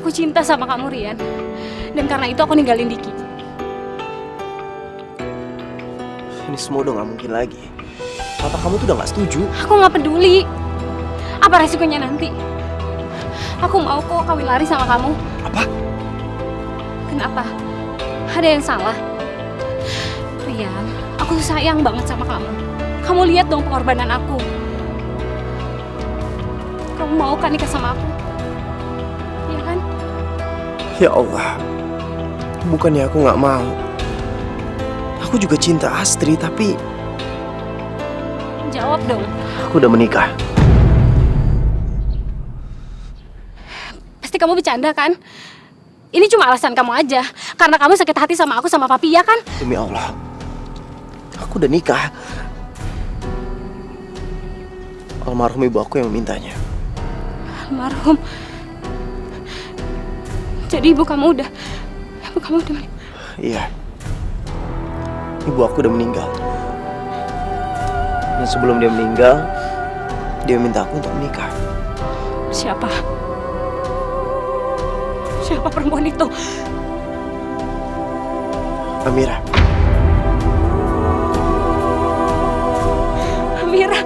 Aku cinta sama kamu, Rian. Dan karena itu aku ninggalin Diki. Ini semua udah gak mungkin lagi. Papa kamu tuh udah gak setuju. Aku nggak peduli. Apa resikonya nanti? Aku mau kok kawin lari sama kamu. Apa? Kenapa? Ada yang salah? Rian, aku sayang banget sama kamu. Kamu lihat dong pengorbanan aku. Kamu mau kan nikah sama aku? Iya kan? Ya Allah, Bukannya aku nggak mau. Aku juga cinta Astri, tapi Jawab dong. aku udah menikah. Pasti kamu bercanda kan? Ini cuma alasan kamu aja. Karena kamu sakit hati sama aku sama papi, ya kan? Demi Allah, aku udah nikah. Almarhum ibu aku yang memintanya. Almarhum. Jadi ibu kamu udah Iya. Ibu aku udah meninggal. Dan sebelum dia meninggal, dia minta aku untuk menikah. Siapa? Siapa perempuan itu? Amira. Amira.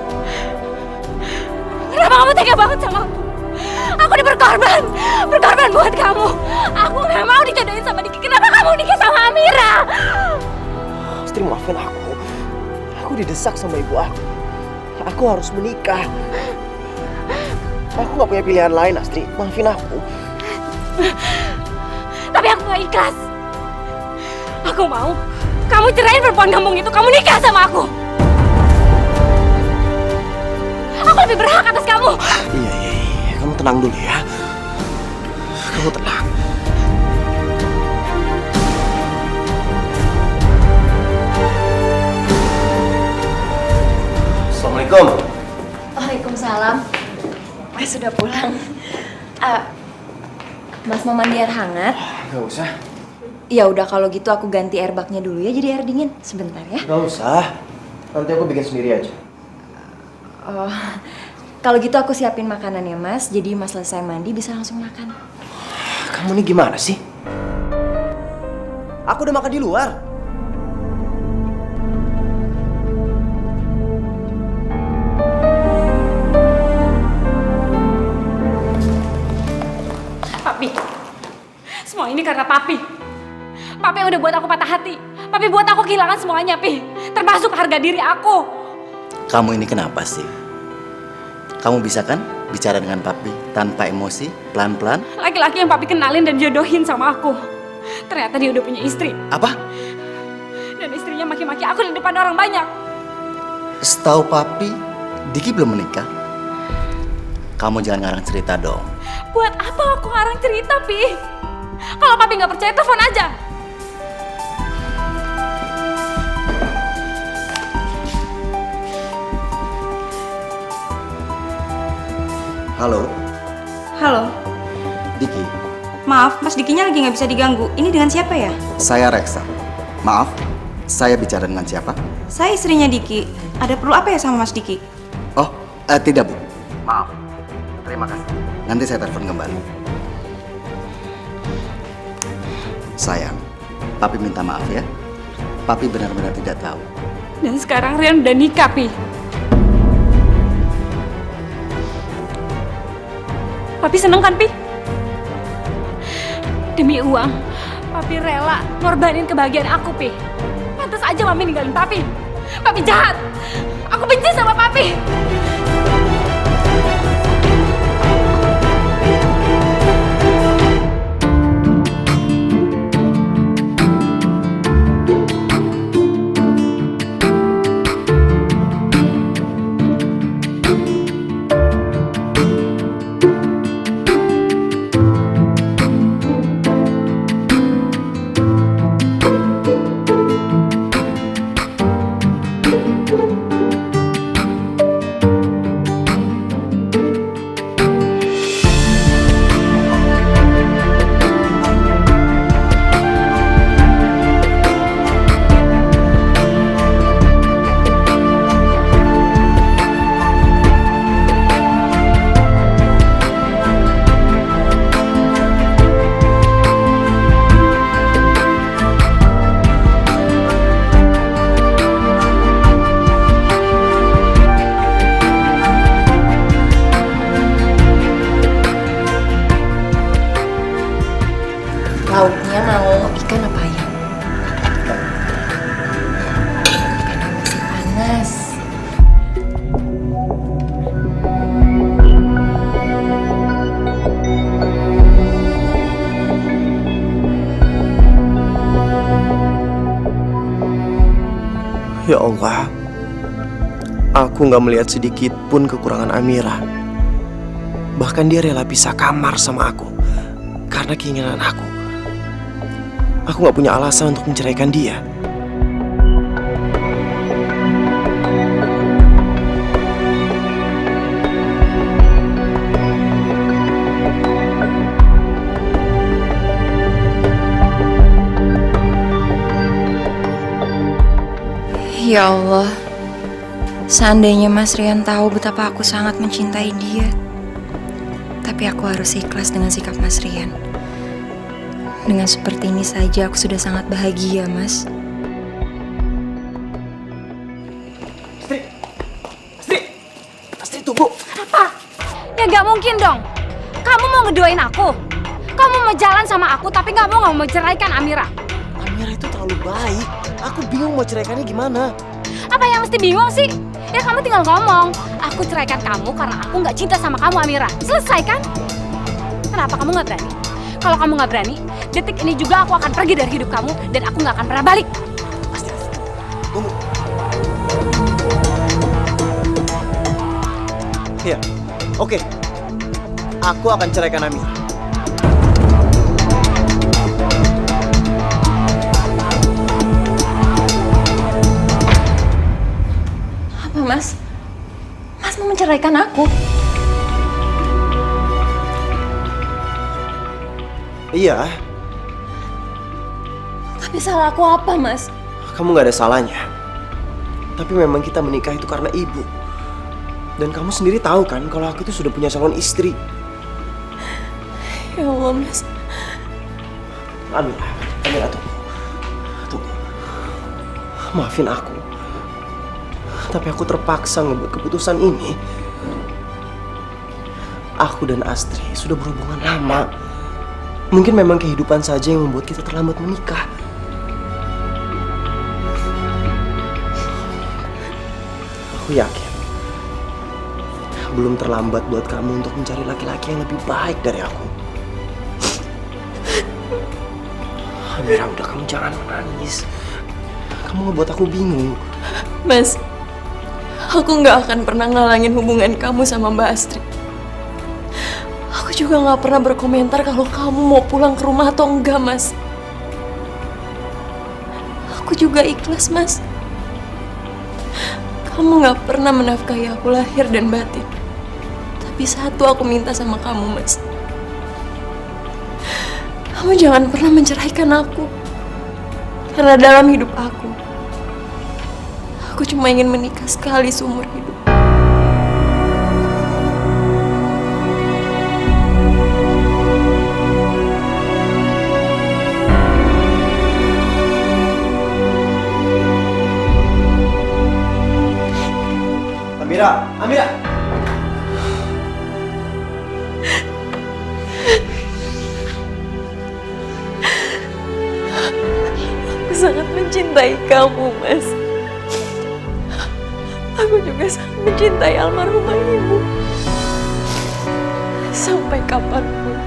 Kenapa kamu tega banget sama aku? Aku udah berkorban buat kamu. Aku gak mau dijodohin sama Diki. Kenapa kamu nikah sama Amira? Astri, maafin aku. Aku didesak sama ibu aku. Aku harus menikah. Aku gak punya pilihan lain, Astri. Maafin aku. Tapi aku gak ikhlas. Aku mau kamu cerain perempuan kampung itu. Kamu nikah sama aku. Aku lebih berhak atas kamu. Iya. Kamu tenang dulu ya. Kamu tenang. Assalamualaikum. Waalaikumsalam. Mas sudah pulang. Mas mau mandi air hangat? Gak usah. Ya udah kalau gitu aku ganti air baknya dulu ya jadi air dingin. Sebentar ya. Gak usah. Nanti aku bikin sendiri aja. Oh, kalau gitu aku siapin makanan ya Mas. Jadi Mas selesai mandi bisa langsung makan. Kamu nih gimana sih? Aku udah makan di luar. Papi. Semua ini karena Papi. Papi yang udah buat aku patah hati. Papi buat aku kehilangan semuanya, Pi. Termasuk harga diri aku. Kamu ini kenapa sih? Kamu bisa kan bicara dengan papi tanpa emosi, pelan-pelan? Laki-laki yang Papi kenalin dan jodohin sama aku. Ternyata dia udah punya istri. Apa? Dan istrinya maki-maki aku di depan orang banyak. Setahu papi, Diki belum menikah. Kamu jangan ngarang cerita dong. Buat apa aku ngarang cerita, Pi? Kalau Papi nggak percaya, telepon aja. Halo, Halo, Diki. maaf Mas Dikinya lagi nggak bisa diganggu. Ini dengan siapa ya? Saya Reksa. Maaf, saya bicara dengan siapa? Saya istrinya Diki. Ada perlu apa ya sama Mas Diki? Oh, tidak Bu. Maaf. Terima kasih. Nanti saya telepon kembali. Sayang, Papi minta maaf ya. Papi benar-benar tidak tahu. Dan sekarang Rian udah nikah, Pi. Papi seneng kan, Pi? Demi uang, Papi rela ngorbanin kebahagiaan aku, Pi. Pantas aja Mami ninggalin Papi. Papi jahat. Aku benci sama Papi. Lauknya mau ikan apa ayam? Ikannya masih panas. Ya Allah, aku nggak melihat sedikit pun kekurangan Amira. Bahkan dia rela pisah kamar sama aku karena keinginan aku. Aku nggak punya alasan untuk menceraikan dia. Ya Allah, seandainya Mas Rian tahu betapa aku sangat mencintai dia, tapi aku harus ikhlas dengan sikap Mas Rian. Dengan seperti ini saja aku sudah sangat bahagia, Mas. Astri, tunggu. Apa? Ya nggak mungkin dong. Kamu mau ngedoain aku. Kamu mau jalan sama aku tapi nggak mau ceraikan Amira. Amira itu terlalu baik. Aku bingung mau ceraikannya gimana. Apa yang mesti bingung sih? Ya kamu tinggal ngomong. Aku ceraikan kamu karena aku nggak cinta sama kamu, Amira. Selesai kan? Kenapa kamu nggak berani? Kalau kamu nggak berani, detik ini juga aku akan pergi dari hidup kamu dan aku nggak akan pernah balik. Tunggu. Iya, oke. Aku akan ceraikan Amira. Apa, Mas? Mas mau menceraikan aku? Iya, Tapi salah aku apa, Mas? kamu gak ada salahnya. Tapi memang kita menikah itu karena ibu. Dan kamu sendiri tahu kan kalau aku itu sudah punya calon istri. Ya Allah, Mas. Amira, tunggu. Tunggu. Maafin aku. Tapi aku terpaksa ngebuat keputusan ini. Aku dan Astri sudah berhubungan lama. Mungkin memang kehidupan saja yang membuat kita terlambat menikah. Aku yakin belum terlambat buat kamu untuk mencari laki-laki yang lebih baik dari aku. Amira, udah, kamu jangan menangis. Kamu ngebuat aku bingung. Mas, aku nggak akan pernah ngalangin hubungan kamu sama Mbak Astri. Aku juga nggak pernah berkomentar kalau kamu mau pulang ke rumah atau enggak, Mas. Aku juga ikhlas, Mas. Kamu nggak pernah menafkahi aku lahir dan batin. Tapi satu aku minta sama kamu, Mas. Kamu jangan pernah menceraikan aku. Karena dalam hidup aku cuma ingin menikah sekali seumur hidup. Amira! Aku sangat mencintai kamu, Mas. Aku juga sangat mencintai almarhumah ibu. Sampai kapanpun,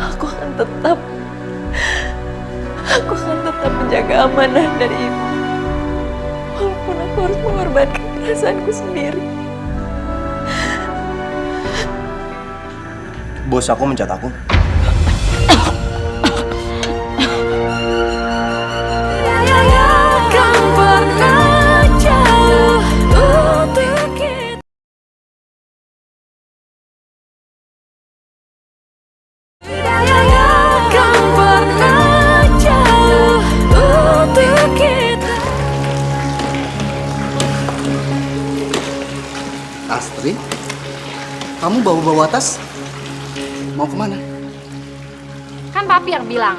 aku akan tetap menjaga amanah dari ibu. Walaupun aku harus mengorbankan perasaanku sendiri. Bos aku mencat aku. Astri, kamu bawa-bawa tas? Mau kemana? Kan papi yang bilang,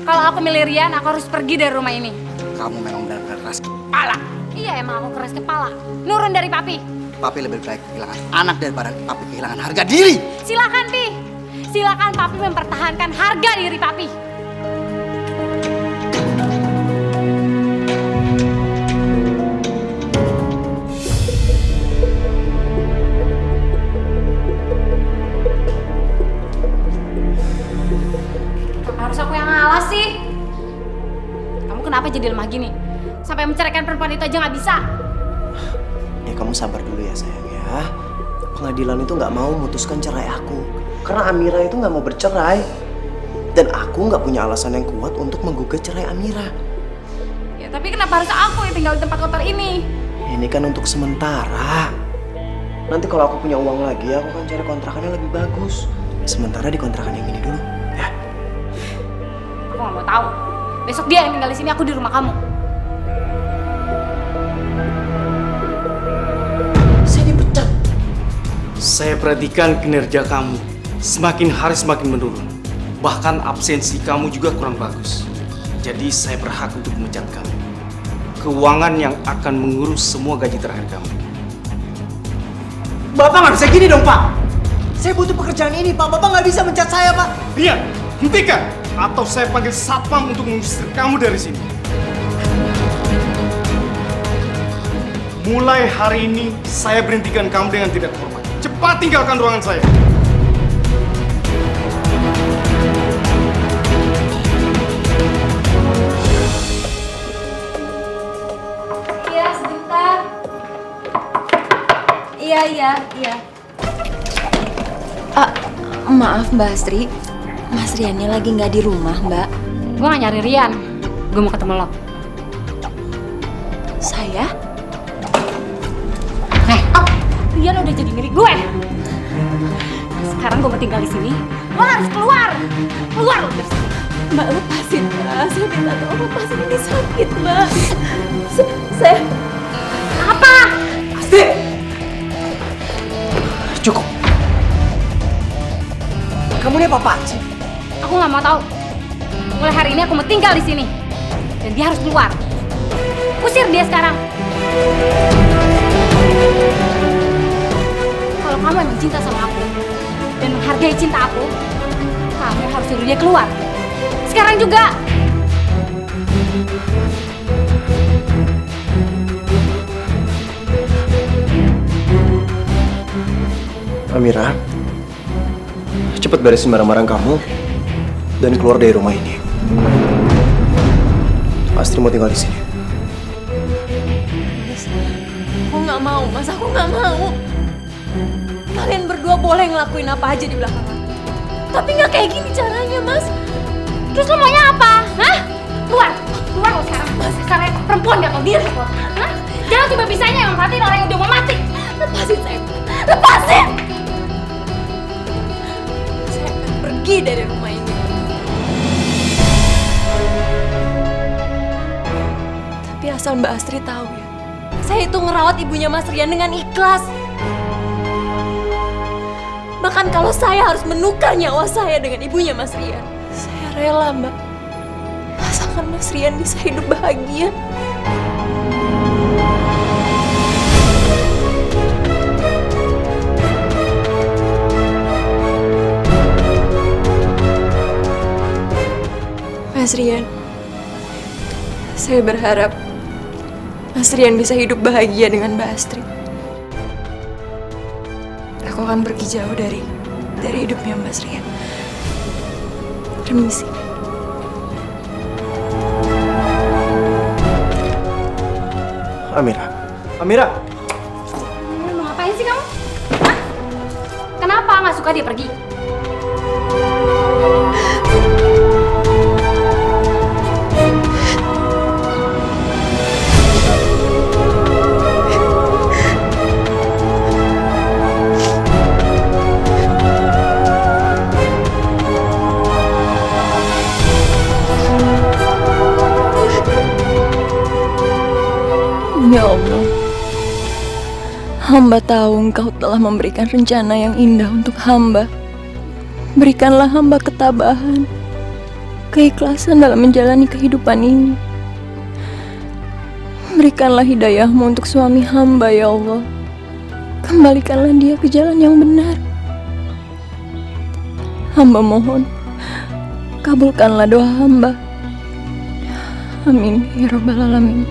kalau aku milih Rian, aku harus pergi dari rumah ini. Kamu memang benar-benar keras kepala. Iya, emang aku keras kepala. Nurun dari papi. Papi lebih baik kehilangan anak daripada papi kehilangan harga diri. Silakan, Pi. Silakan papi mempertahankan harga diri papi. Harus aku yang ngalah sih? Kamu kenapa jadi lemah gini? Sampai menceraikan perempuan itu aja nggak bisa. Ya kamu sabar dulu ya sayang ya. Pengadilan itu nggak mau memutuskan cerai aku. Karena Amira itu nggak mau bercerai. Dan aku nggak punya alasan yang kuat untuk menggugat cerai Amira. Ya tapi kenapa harus aku yang tinggal di tempat kotor ini? Ini kan untuk sementara. Nanti kalau aku punya uang lagi, aku akan cari kontrakan yang lebih bagus. Sementara di kontrakan yang ini dulu, ya. Aku nggak mau tahu. Besok dia yang tinggal di sini, aku di rumah kamu. Saya dipecat. Saya perhatikan kinerja kamu. Semakin hari semakin menurun. Bahkan absensi kamu juga kurang bagus. Jadi saya berhak untuk memecat kamu. Keuangan yang akan mengurus semua gaji terakhir kamu. Bapak nggak bisa gini dong, Pak. Saya butuh pekerjaan ini, Pak. Bapak nggak bisa mencat saya, Pak. Rian, hentikan! Atau saya panggil satpam untuk mengusir kamu dari sini. Mulai hari ini, saya berhentikan kamu dengan tidak hormat. Cepat tinggalkan ruangan saya. Iya, sebentar. Iya. Maaf Mbak Astri, Mas Riannya lagi nggak di rumah Mbak. Gue gak nyari Rian. Gue mau ketemu lo. Saya? Rian udah jadi milik gue. Sekarang gue mau tinggal di sini. Lo harus keluar. Keluar lo dari sini. Mbak, lepasin, Mbak. Saya minta tolong lepasin, ini sakit, Mbak. Saya... Apa? Asti! Cukup. Kamu ini apa-apaan sih? Aku nggak mau tahu. Mulai hari ini aku mau tinggal di sini. Dan dia harus keluar. Usir dia sekarang. Kalau kamu emang cinta sama aku dan menghargai cinta aku, kamu harus suruh dia keluar. Sekarang juga. Amira, cepat beresin barang-barang kamu dan keluar dari rumah ini. Astri mau tinggal di sini. Mas, aku nggak mau, Mas. Aku nggak mau. Kalian berdua boleh ngelakuin apa aja di belakang aku. Tapi nggak kayak gini caranya, Mas. Terus lo maunya apa? Hah? Keluar. Keluar lo sekarang. Sekarang perempuan gak tau diri lo. Hah? Jangan cuma bisanya yang manfaatin orang yang udah mau mati. Lepasin saya. Lepasin! Saya akan pergi dari rumah ini. Tapi asal Mbak Astri tahu ya, saya itu ngerawat ibunya Mas Rian dengan ikhlas. Bahkan kalau saya harus menukar nyawa saya dengan ibunya Mas Rian, saya rela, Mbak. Asalkan Mas Rian bisa hidup bahagia. Mas Rian, saya berharap Mas Rian bisa hidup bahagia dengan Mbak Astri. Aku akan pergi jauh dari hidupnya Mas Rian. Permisi. Amira. Mau ngapain sih kamu? Hah? Kenapa nggak suka dia pergi? Ya Allah, hamba tahu Engkau telah memberikan rencana yang indah untuk hamba. Berikanlah hamba ketabahan, keikhlasan dalam menjalani kehidupan ini. Berikanlah hidayah-Mu untuk suami hamba, ya Allah. Kembalikanlah dia ke jalan yang benar. Hamba mohon, kabulkanlah doa hamba. Amin, ya Rabbal Alamin.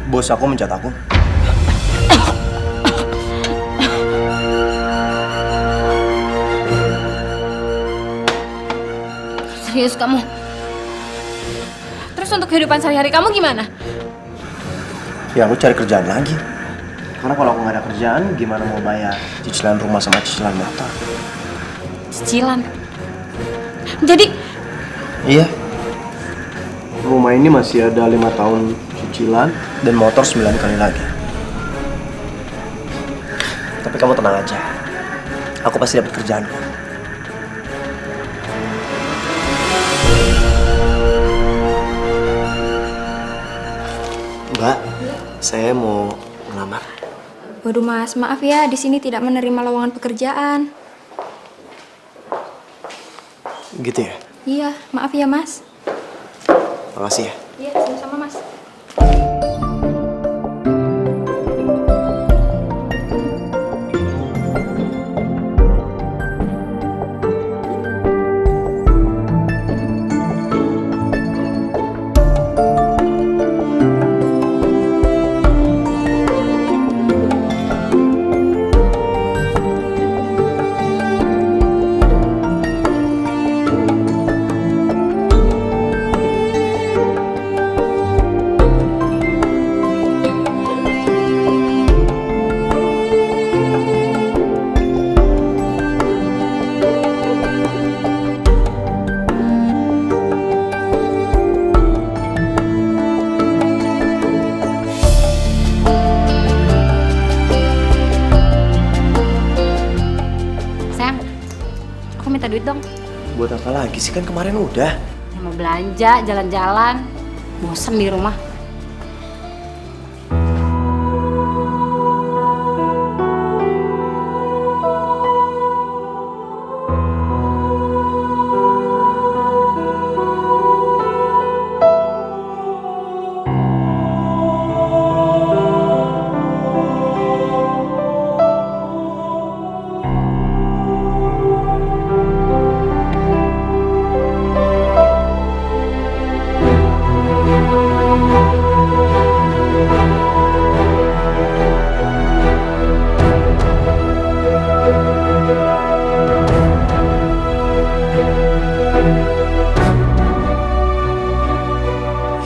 Bos aku mencat aku. serius kamu. Terus untuk kehidupan sehari-hari kamu gimana? Ya aku cari kerjaan lagi. Karena kalau aku nggak ada kerjaan, gimana mau bayar cicilan rumah sama cicilan motor? Cicilan. Jadi, Iya. Rumah ini masih ada 5 tahun cicilan dan motor 9 kali lagi. Tapi kamu tenang aja. Aku pasti dapat kerjaan kok. Mbak, saya mau melamar. Waduh Mas, maaf ya, di sini tidak menerima lowongan pekerjaan. Gitu ya? Iya, maaf ya Mas. Makasih ya. Iya, sama-sama Mas. sayang, aku minta duit dong. Buat apa lagi sih? Kan kemarin udah. Ya, mau belanja, jalan-jalan. Bosen di rumah.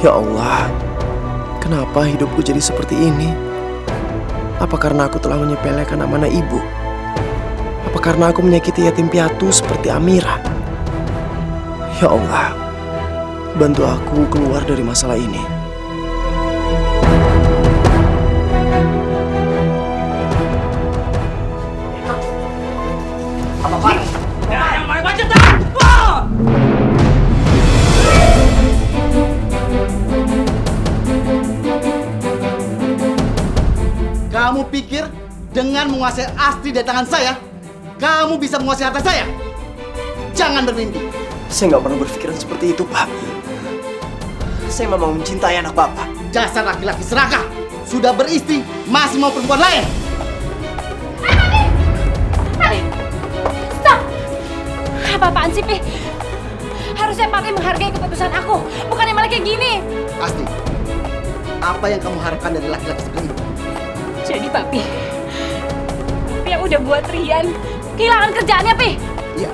Ya Allah, kenapa hidupku jadi seperti ini? Apa karena aku telah menyepelekan amanah ibu? Apa karena aku menyakiti yatim piatu seperti Amira? Ya Allah, bantu aku keluar dari masalah ini. Kamu pikir dengan menguasai Astri dari tangan saya, kamu bisa menguasai harta saya? Jangan bermimpi. Saya nggak pernah berpikiran seperti itu, Pak. Saya memang mencintai anak Bapak. Dasar laki-laki serakah. Sudah beristri, masih mau perempuan lain. Stop! Apa-apaan sih, Pi? Harusnya Papi menghargai keputusan aku, bukannya malah kayak gini. Astri, apa yang kamu harapkan dari laki-laki seperti itu? Jadi Papi yang udah buat Rian kehilangan kerjaannya, Pi. Iya,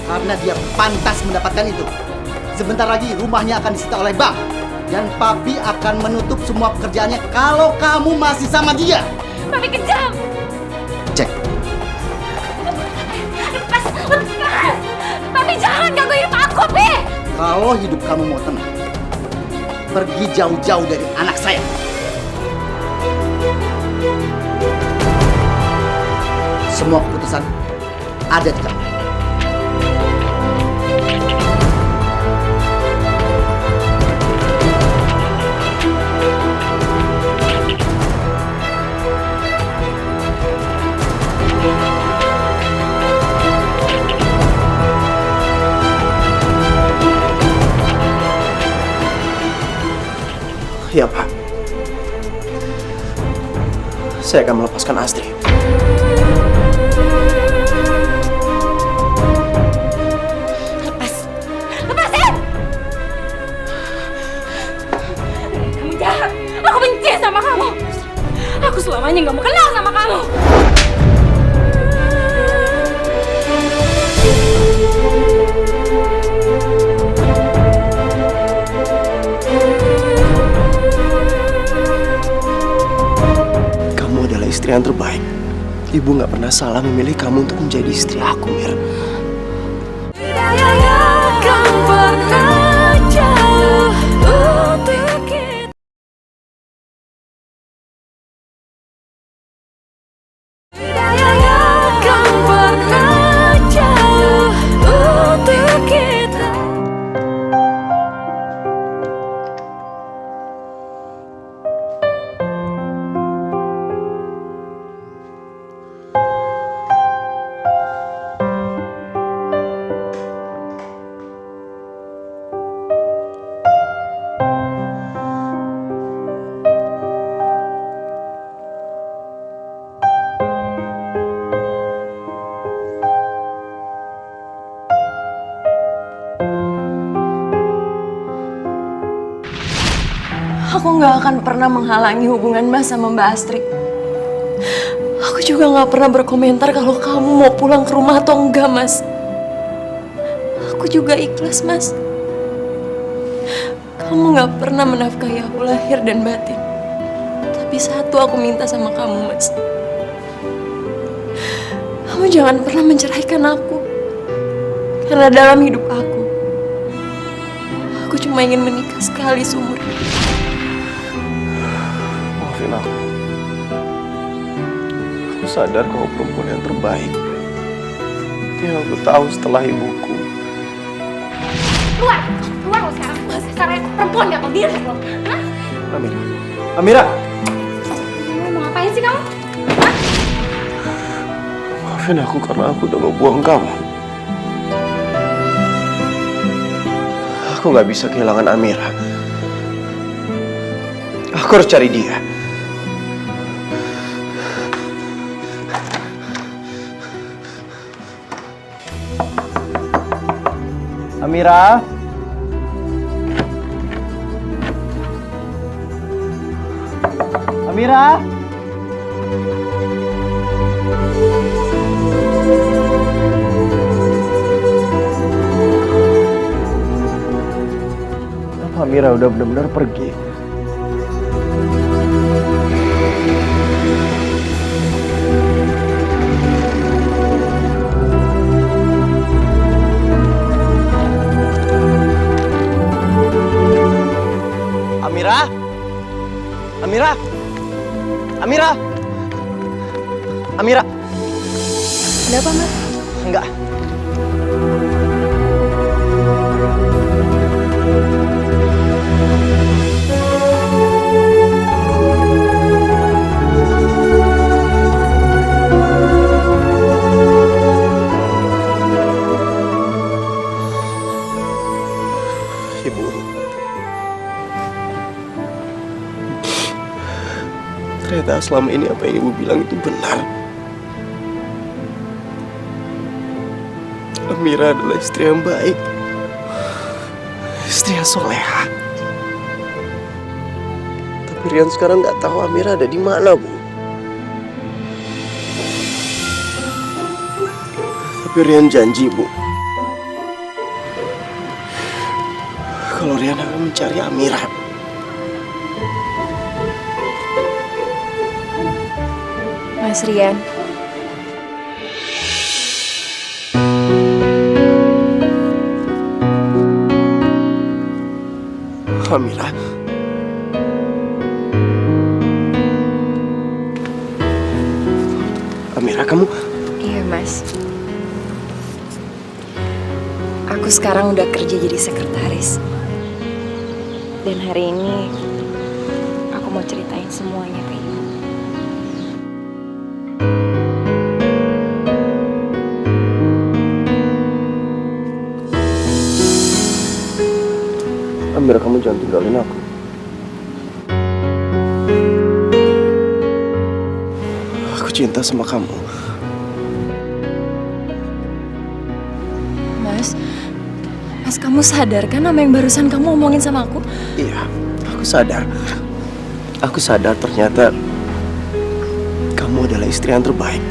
karena dia pantas mendapatkan itu. Sebentar lagi rumahnya akan disita oleh bank. Dan Papi akan menutup semua pekerjaannya kalau kamu masih sama dia. Papi kejam. Cek. Lepas. Papi jangan ganggu hidup aku, Pi. Kalau hidup kamu mau tenang, pergi jauh-jauh dari anak saya. Semua keputusan ada di kamu. Ya, Pak. Saya akan melepaskan Astri. Lepasin! Kamu jahat. Aku benci sama kamu. Aku selamanya nggak mau kenal sama kamu. yang terbaik. Ibu nggak pernah salah memilih kamu untuk menjadi istri aku, Mir. Aku nggak akan pernah menghalangi hubungan Mas sama Mbak Astrid. Aku juga nggak pernah berkomentar kalau kamu mau pulang ke rumah atau enggak, Mas. Aku juga ikhlas, Mas. Kamu nggak pernah menafkahi aku lahir dan batin. Tapi satu aku minta sama kamu, Mas. Kamu jangan pernah menceraikan aku. Karena dalam hidup aku cuma ingin menikah sekali seumur hidup. Maafin aku. Aku sadar kau perempuan yang terbaik. Yang aku tahu setelah ibuku. Keluar lo sekarang. Sekarang perempuan gak tau diri lo. Hah? Amira. Amira! Lo mau ngapain sih kamu? Hah? Maafin aku karena aku udah ngebuang kamu. Aku gak bisa kehilangan Amira. Aku harus cari dia. Amira? Amira? Amira udah benar-benar pergi. Amira? Amira? Amira? Amira? Ada apa, Mas? Enggak. Ibu, ternyata selama ini apa yang ibu bilang itu benar. Amira adalah istri yang baik, istri yang soleha. Tapi Rian sekarang nggak tahu Amira ada di mana, Bu. Tapi Rian janji, Bu, kalau Rian akan mencari Amira. Mas Rian, Amira. Amira, kamu? iya Mas. Aku sekarang udah kerja jadi sekretaris. Dan hari ini aku mau ceritain semuanya ke Ibu. Amira, kamu jangan tinggalin aku. Aku cinta sama kamu. Mas, kamu sadar kan apa yang barusan kamu omongin sama aku? Iya, aku sadar. Aku sadar ternyata kamu adalah istri yang terbaik.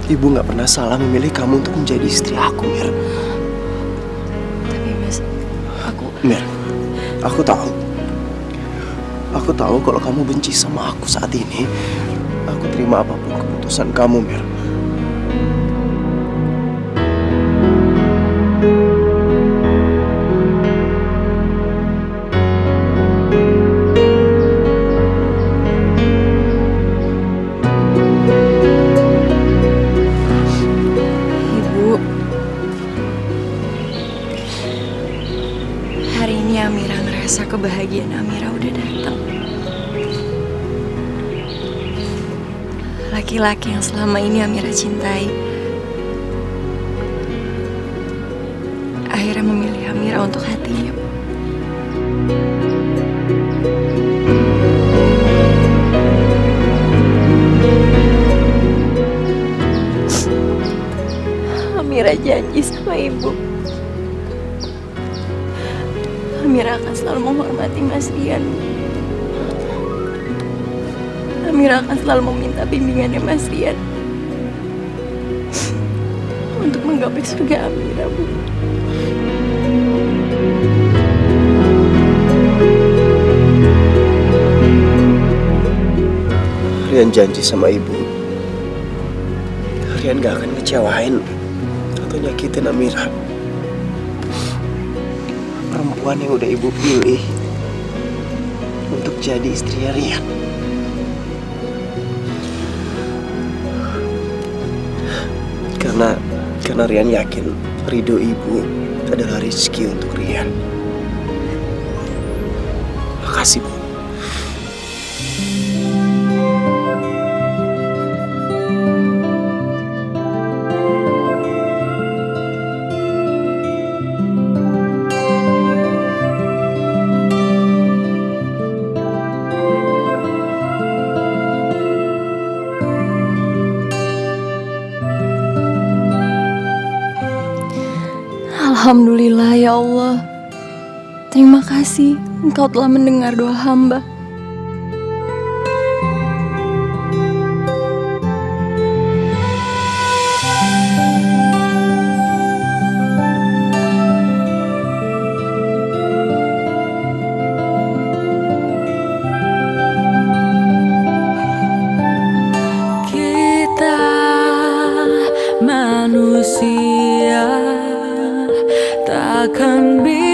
Ibu nggak pernah salah memilih kamu untuk menjadi istri aku, Mir. Tapi Mas, Mir, aku tahu. Aku tahu kalau kamu benci sama aku saat ini. Aku terima apapun keputusan kamu, Mir. Ibu, hari ini Amira ngerasa kebahagiaan Amira udah datang. Laki-laki yang selama ini Amira cintai akhirnya memilih Amira untuk hatinya. Amira janji sama ibu, Amira akan selalu menghormati Mas Rian. Amira akan selalu meminta bimbingannya Mas Rian untuk menggapai surga Amira, Bu. Rian janji sama ibu, Rian gak akan ngecewain atau nyakitin Amira. Perempuan yang udah ibu pilih untuk jadi istrinya Rian. Karena Rian yakin ridho ibu adalah rezeki untuk Rian. Makasih, Bu. Alhamdulillah ya Allah. Terima kasih Engkau telah mendengar doa hamba. Kita manusia takkan bisa